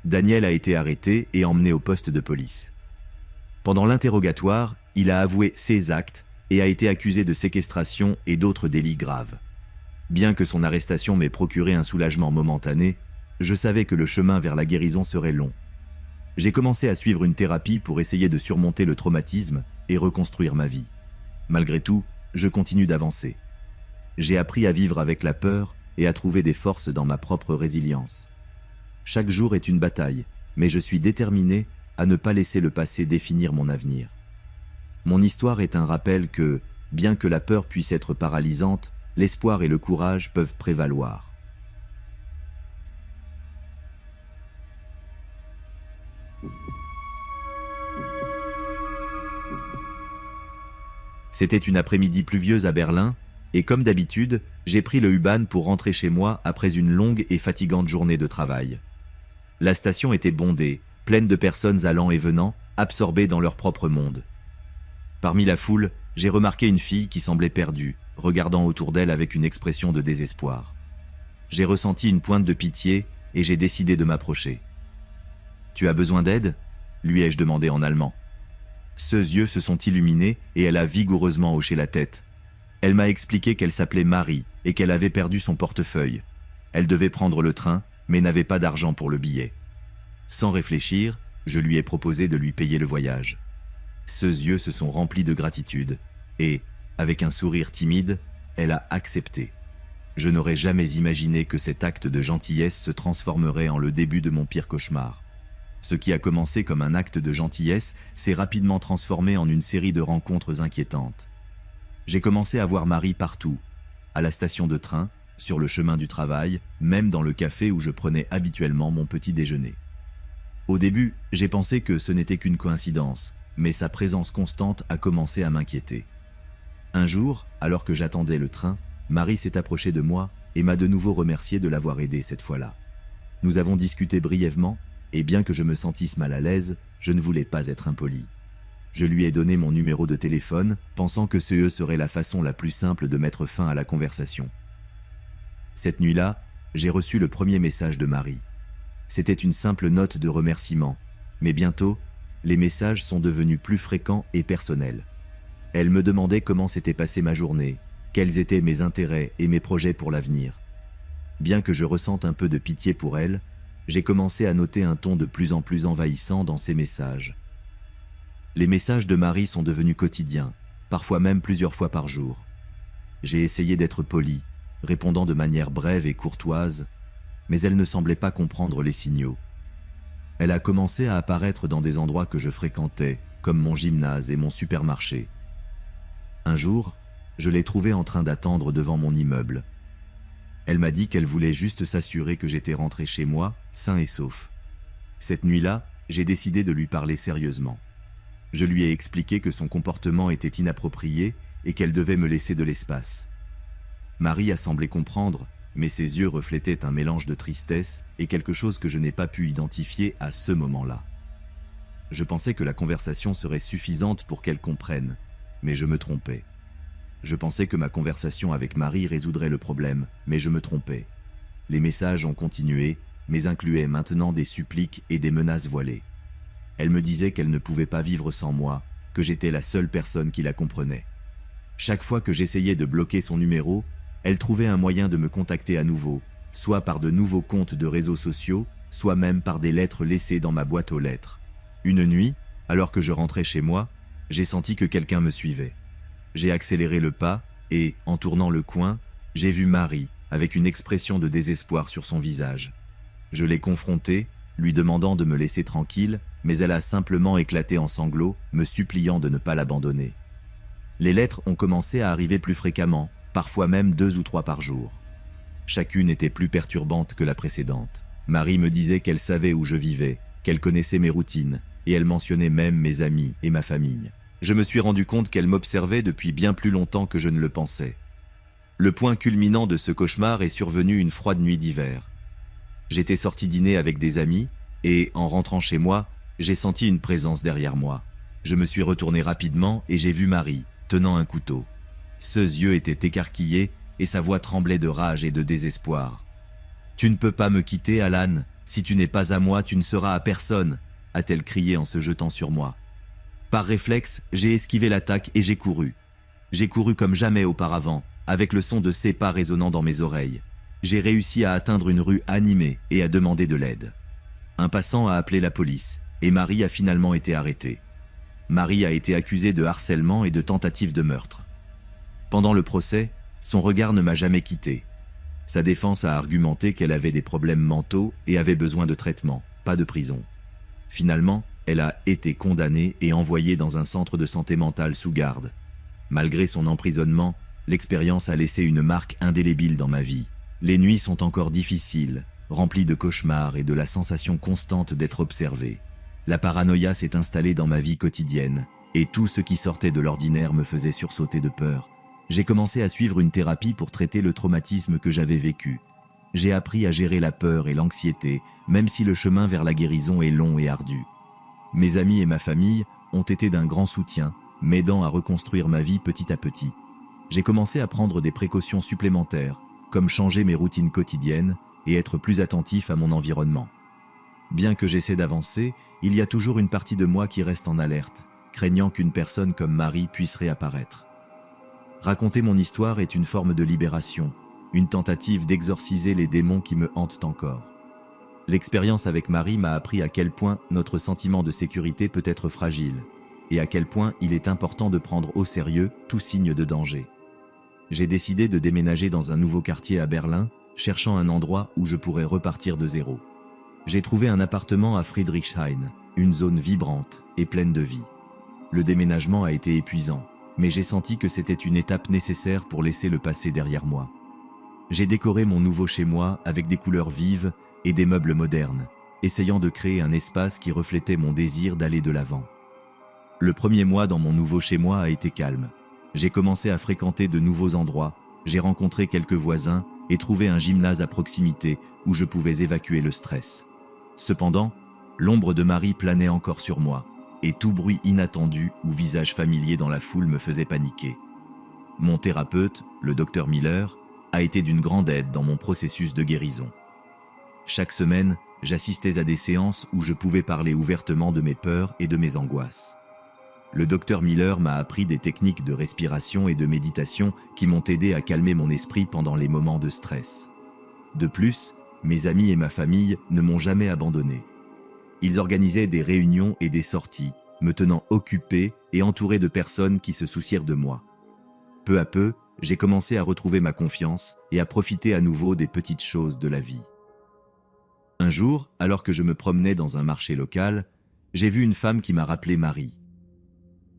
Daniel a été arrêté et emmené au poste de police. Pendant l'interrogatoire, il a avoué ses actes et a été accusé de séquestration et d'autres délits graves. Bien que son arrestation m'ait procuré un soulagement momentané, je savais que le chemin vers la guérison serait long. J'ai commencé à suivre une thérapie pour essayer de surmonter le traumatisme et reconstruire ma vie. Malgré tout, je continue d'avancer. J'ai appris à vivre avec la peur et à trouver des forces dans ma propre résilience. Chaque jour est une bataille, mais je suis déterminé à ne pas laisser le passé définir mon avenir. Mon histoire est un rappel que, bien que la peur puisse être paralysante, l'espoir et le courage peuvent prévaloir. C'était une après-midi pluvieuse à Berlin, et comme d'habitude, j'ai pris le U-Bahn pour rentrer chez moi après une longue et fatigante journée de travail. La station était bondée, pleine de personnes allant et venant, absorbées dans leur propre monde. Parmi la foule, j'ai remarqué une fille qui semblait perdue, regardant autour d'elle avec une expression de désespoir. J'ai ressenti une pointe de pitié et j'ai décidé de m'approcher. « Tu as besoin d'aide ?» lui ai-je demandé en allemand. Ses yeux se sont illuminés et elle a vigoureusement hoché la tête. Elle m'a expliqué qu'elle s'appelait Marie et qu'elle avait perdu son portefeuille. Elle devait prendre le train, mais n'avait pas d'argent pour le billet. Sans réfléchir, je lui ai proposé de lui payer le voyage. Ses yeux se sont remplis de gratitude et, avec un sourire timide, elle a accepté. Je n'aurais jamais imaginé que cet acte de gentillesse se transformerait en le début de mon pire cauchemar. Ce qui a commencé comme un acte de gentillesse s'est rapidement transformé en une série de rencontres inquiétantes. J'ai commencé à voir Marie partout, à la station de train, sur le chemin du travail, même dans le café où je prenais habituellement mon petit déjeuner. Au début, j'ai pensé que ce n'était qu'une coïncidence, mais sa présence constante a commencé à m'inquiéter. Un jour, alors que j'attendais le train, Marie s'est approchée de moi et m'a de nouveau remercié de l'avoir aidée cette fois-là. Nous avons discuté brièvement, et bien que je me sentisse mal à l'aise, je ne voulais pas être impoli. Je lui ai donné mon numéro de téléphone, pensant que ce serait la façon la plus simple de mettre fin à la conversation. Cette nuit-là, j'ai reçu le premier message de Marie. C'était une simple note de remerciement, mais bientôt, les messages sont devenus plus fréquents et personnels. Elle me demandait comment s'était passée ma journée, quels étaient mes intérêts et mes projets pour l'avenir. Bien que je ressente un peu de pitié pour elle, j'ai commencé à noter un ton de plus en plus envahissant dans ses messages. Les messages de Marie sont devenus quotidiens, parfois même plusieurs fois par jour. J'ai essayé d'être poli, répondant de manière brève et courtoise, mais elle ne semblait pas comprendre les signaux. Elle a commencé à apparaître dans des endroits que je fréquentais, comme mon gymnase et mon supermarché. Un jour, je l'ai trouvée en train d'attendre devant mon immeuble. Elle m'a dit qu'elle voulait juste s'assurer que j'étais rentré chez moi, sain et sauf. Cette nuit-là, j'ai décidé de lui parler sérieusement. Je lui ai expliqué que son comportement était inapproprié et qu'elle devait me laisser de l'espace. Marie a semblé comprendre, mais ses yeux reflétaient un mélange de tristesse et quelque chose que je n'ai pas pu identifier à ce moment-là. Je pensais que la conversation serait suffisante pour qu'elle comprenne, mais je me trompais. Je pensais que ma conversation avec Marie résoudrait le problème, mais je me trompais. Les messages ont continué, mais incluaient maintenant des suppliques et des menaces voilées. Elle me disait qu'elle ne pouvait pas vivre sans moi, que j'étais la seule personne qui la comprenait. Chaque fois que j'essayais de bloquer son numéro, elle trouvait un moyen de me contacter à nouveau, soit par de nouveaux comptes de réseaux sociaux, soit même par des lettres laissées dans ma boîte aux lettres. Une nuit, alors que je rentrais chez moi, j'ai senti que quelqu'un me suivait. J'ai accéléré le pas et, en tournant le coin, j'ai vu Marie avec une expression de désespoir sur son visage. Je l'ai confrontée, lui demandant de me laisser tranquille, mais elle a simplement éclaté en sanglots, me suppliant de ne pas l'abandonner. Les lettres ont commencé à arriver plus fréquemment, parfois même 2 ou 3 par jour. Chacune était plus perturbante que la précédente. Marie me disait qu'elle savait où je vivais, qu'elle connaissait mes routines, et elle mentionnait même mes amis et ma famille. Je me suis rendu compte qu'elle m'observait depuis bien plus longtemps que je ne le pensais. Le point culminant de ce cauchemar est survenu une froide nuit d'hiver. J'étais sorti dîner avec des amis, et, en rentrant chez moi, j'ai senti une présence derrière moi. Je me suis retourné rapidement et j'ai vu Marie, tenant un couteau. Ses yeux étaient écarquillés et sa voix tremblait de rage et de désespoir. « Tu ne peux pas me quitter, Alan. Si tu n'es pas à moi, tu ne seras à personne », a-t-elle crié en se jetant sur moi. Par réflexe, j'ai esquivé l'attaque et j'ai couru. J'ai couru comme jamais auparavant, avec le son de ses pas résonnant dans mes oreilles. J'ai réussi à atteindre une rue animée et à demander de l'aide. Un passant a appelé la police et Marie a finalement été arrêtée. Marie a été accusée de harcèlement et de tentative de meurtre. Pendant le procès, son regard ne m'a jamais quitté. Sa défense a argumenté qu'elle avait des problèmes mentaux et avait besoin de traitement, pas de prison. Finalement, elle a été condamnée et envoyée dans un centre de santé mentale sous garde. Malgré son emprisonnement, l'expérience a laissé une marque indélébile dans ma vie. Les nuits sont encore difficiles, remplies de cauchemars et de la sensation constante d'être observé. La paranoïa s'est installée dans ma vie quotidienne, et tout ce qui sortait de l'ordinaire me faisait sursauter de peur. J'ai commencé à suivre une thérapie pour traiter le traumatisme que j'avais vécu. J'ai appris à gérer la peur et l'anxiété, même si le chemin vers la guérison est long et ardu. Mes amis et ma famille ont été d'un grand soutien, m'aidant à reconstruire ma vie petit à petit. J'ai commencé à prendre des précautions supplémentaires, comme changer mes routines quotidiennes et être plus attentif à mon environnement. Bien que j'essaie d'avancer, il y a toujours une partie de moi qui reste en alerte, craignant qu'une personne comme Marie puisse réapparaître. Raconter mon histoire est une forme de libération, une tentative d'exorciser les démons qui me hantent encore. L'expérience avec Marie m'a appris à quel point notre sentiment de sécurité peut être fragile, et à quel point il est important de prendre au sérieux tout signe de danger. J'ai décidé de déménager dans un nouveau quartier à Berlin, cherchant un endroit où je pourrais repartir de zéro. J'ai trouvé un appartement à Friedrichshain, une zone vibrante et pleine de vie. Le déménagement a été épuisant, mais j'ai senti que c'était une étape nécessaire pour laisser le passé derrière moi. J'ai décoré mon nouveau chez-moi avec des couleurs vives et des meubles modernes, essayant de créer un espace qui reflétait mon désir d'aller de l'avant. Le premier mois dans mon nouveau chez-moi a été calme. J'ai commencé à fréquenter de nouveaux endroits, j'ai rencontré quelques voisins et trouvé un gymnase à proximité où je pouvais évacuer le stress. Cependant, l'ombre de Marie planait encore sur moi, et tout bruit inattendu ou visage familier dans la foule me faisait paniquer. Mon thérapeute, le Dr Miller, a été d'une grande aide dans mon processus de guérison. Chaque semaine, j'assistais à des séances où je pouvais parler ouvertement de mes peurs et de mes angoisses. Le Dr Miller m'a appris des techniques de respiration et de méditation qui m'ont aidé à calmer mon esprit pendant les moments de stress. De plus, mes amis et ma famille ne m'ont jamais abandonné. Ils organisaient des réunions et des sorties, me tenant occupé et entouré de personnes qui se soucièrent de moi. Peu à peu, j'ai commencé à retrouver ma confiance et à profiter à nouveau des petites choses de la vie. Un jour, alors que je me promenais dans un marché local, j'ai vu une femme qui m'a rappelé Marie.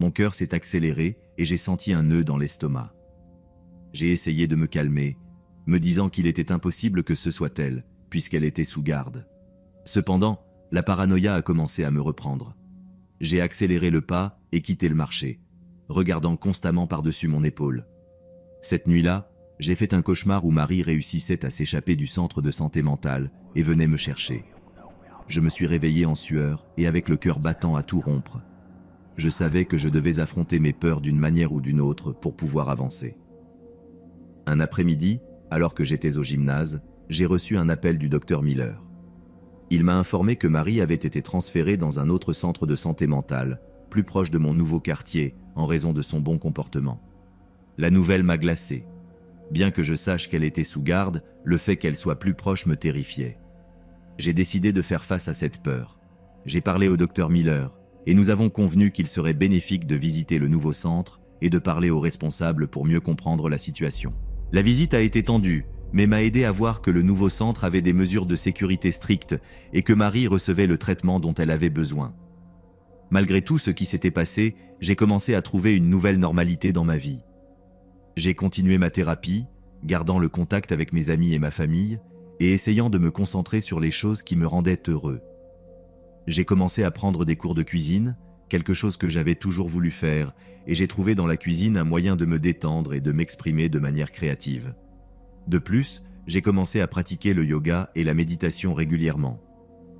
Mon cœur s'est accéléré et j'ai senti un nœud dans l'estomac. J'ai essayé de me calmer, me disant qu'il était impossible que ce soit elle, puisqu'elle était sous garde. Cependant, la paranoïa a commencé à me reprendre. J'ai accéléré le pas et quitté le marché, regardant constamment par-dessus mon épaule. Cette nuit-là, j'ai fait un cauchemar où Marie réussissait à s'échapper du centre de santé mentale et venait me chercher. Je me suis réveillé en sueur et avec le cœur battant à tout rompre. Je savais que je devais affronter mes peurs d'une manière ou d'une autre pour pouvoir avancer. Un après-midi, alors que j'étais au gymnase, j'ai reçu un appel du docteur Miller. Il m'a informé que Marie avait été transférée dans un autre centre de santé mentale, plus proche de mon nouveau quartier, en raison de son bon comportement. La nouvelle m'a glacé. Bien que je sache qu'elle était sous garde, le fait qu'elle soit plus proche me terrifiait. J'ai décidé de faire face à cette peur. J'ai parlé au docteur Miller, et nous avons convenu qu'il serait bénéfique de visiter le nouveau centre et de parler aux responsables pour mieux comprendre la situation. La visite a été tendue, mais m'a aidé à voir que le nouveau centre avait des mesures de sécurité strictes et que Marie recevait le traitement dont elle avait besoin. Malgré tout ce qui s'était passé, j'ai commencé à trouver une nouvelle normalité dans ma vie. J'ai continué ma thérapie, gardant le contact avec mes amis et ma famille, et essayant de me concentrer sur les choses qui me rendaient heureux. J'ai commencé à prendre des cours de cuisine, quelque chose que j'avais toujours voulu faire, et j'ai trouvé dans la cuisine un moyen de me détendre et de m'exprimer de manière créative. De plus, j'ai commencé à pratiquer le yoga et la méditation régulièrement.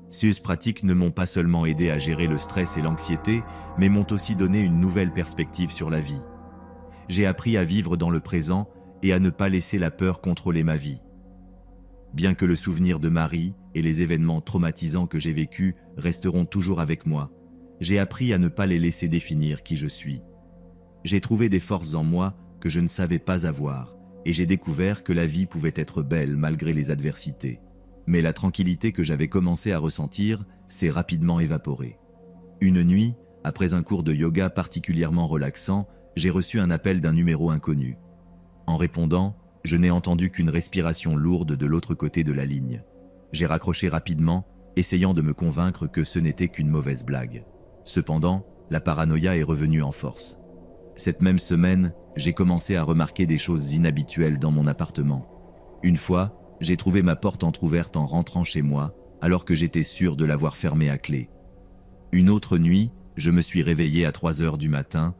Ces pratiques ne m'ont pas seulement aidé à gérer le stress et l'anxiété, mais m'ont aussi donné une nouvelle perspective sur la vie. J'ai appris à vivre dans le présent et à ne pas laisser la peur contrôler ma vie. Bien que le souvenir de Marie et les événements traumatisants que j'ai vécus resteront toujours avec moi, j'ai appris à ne pas les laisser définir qui je suis. J'ai trouvé des forces en moi que je ne savais pas avoir, et j'ai découvert que la vie pouvait être belle malgré les adversités. Mais la tranquillité que j'avais commencé à ressentir s'est rapidement évaporée. Une nuit, après un cours de yoga particulièrement relaxant, j'ai reçu un appel d'un numéro inconnu. En répondant, je n'ai entendu qu'une respiration lourde de l'autre côté de la ligne. J'ai raccroché rapidement, essayant de me convaincre que ce n'était qu'une mauvaise blague. Cependant, la paranoïa est revenue en force. Cette même semaine, j'ai commencé à remarquer des choses inhabituelles dans mon appartement. Une fois, j'ai trouvé ma porte entrouverte en rentrant chez moi, alors que j'étais sûr de l'avoir fermée à clé. Une autre nuit, je me suis réveillé à 3 heures du matin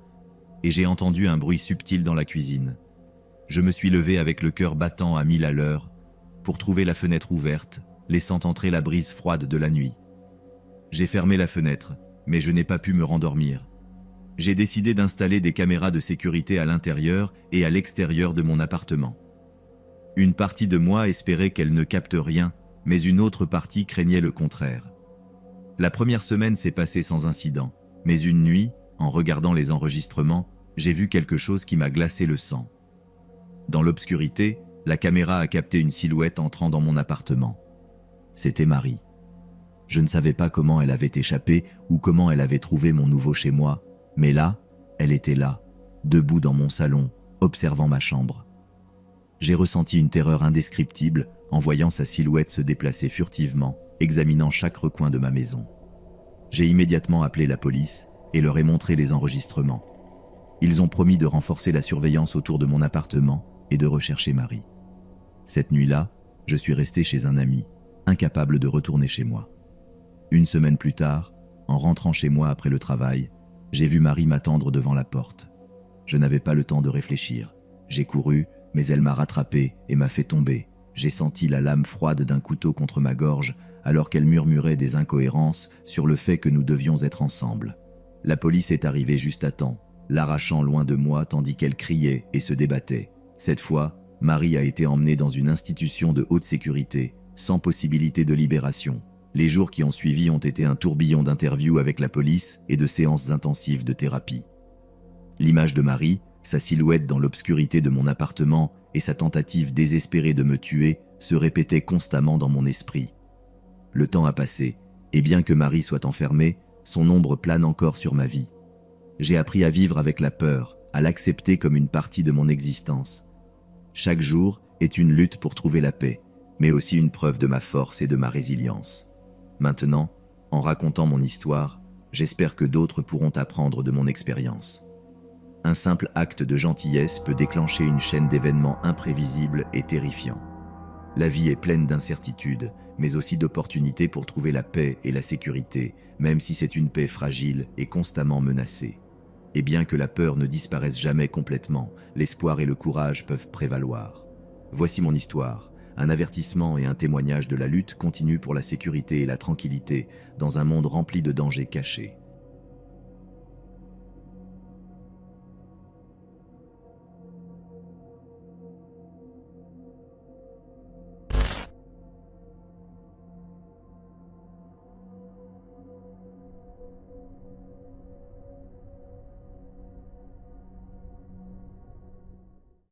et j'ai entendu un bruit subtil dans la cuisine. Je me suis levé avec le cœur battant à 1000 à l'heure pour trouver la fenêtre ouverte, laissant entrer la brise froide de la nuit. J'ai fermé la fenêtre, mais je n'ai pas pu me rendormir. J'ai décidé d'installer des caméras de sécurité à l'intérieur et à l'extérieur de mon appartement. Une partie de moi espérait qu'elle ne capte rien, mais une autre partie craignait le contraire. La première semaine s'est passée sans incident, mais une nuit, en regardant les enregistrements, j'ai vu quelque chose qui m'a glacé le sang. Dans l'obscurité, la caméra a capté une silhouette entrant dans mon appartement. C'était Marie. Je ne savais pas comment elle avait échappé ou comment elle avait trouvé mon nouveau chez moi, mais là, elle était là, debout dans mon salon, observant ma chambre. J'ai ressenti une terreur indescriptible en voyant sa silhouette se déplacer furtivement, examinant chaque recoin de ma maison. J'ai immédiatement appelé la police et leur ai montré les enregistrements. Ils ont promis de renforcer la surveillance autour de mon appartement et de rechercher Marie. Cette nuit-là, je suis resté chez un ami, incapable de retourner chez moi. Une semaine plus tard, en rentrant chez moi après le travail, j'ai vu Marie m'attendre devant la porte. Je n'avais pas le temps de réfléchir. J'ai couru, mais elle m'a rattrapé et m'a fait tomber. J'ai senti la lame froide d'un couteau contre ma gorge alors qu'elle murmurait des incohérences sur le fait que nous devions être ensemble. La police est arrivée juste à temps, l'arrachant loin de moi tandis qu'elle criait et se débattait. Cette fois, Marie a été emmenée dans une institution de haute sécurité, sans possibilité de libération. Les jours qui ont suivi ont été un tourbillon d'interviews avec la police et de séances intensives de thérapie. L'image de Marie, sa silhouette dans l'obscurité de mon appartement et sa tentative désespérée de me tuer se répétaient constamment dans mon esprit. Le temps a passé, et bien que Marie soit enfermée, son ombre plane encore sur ma vie. J'ai appris à vivre avec la peur, à l'accepter comme une partie de mon existence. Chaque jour est une lutte pour trouver la paix, mais aussi une preuve de ma force et de ma résilience. Maintenant, en racontant mon histoire, j'espère que d'autres pourront apprendre de mon expérience. Un simple acte de gentillesse peut déclencher une chaîne d'événements imprévisibles et terrifiants. La vie est pleine d'incertitudes, mais aussi d'opportunités pour trouver la paix et la sécurité, même si c'est une paix fragile et constamment menacée. Et bien que la peur ne disparaisse jamais complètement, l'espoir et le courage peuvent prévaloir. Voici mon histoire, un avertissement et un témoignage de la lutte continue pour la sécurité et la tranquillité dans un monde rempli de dangers cachés.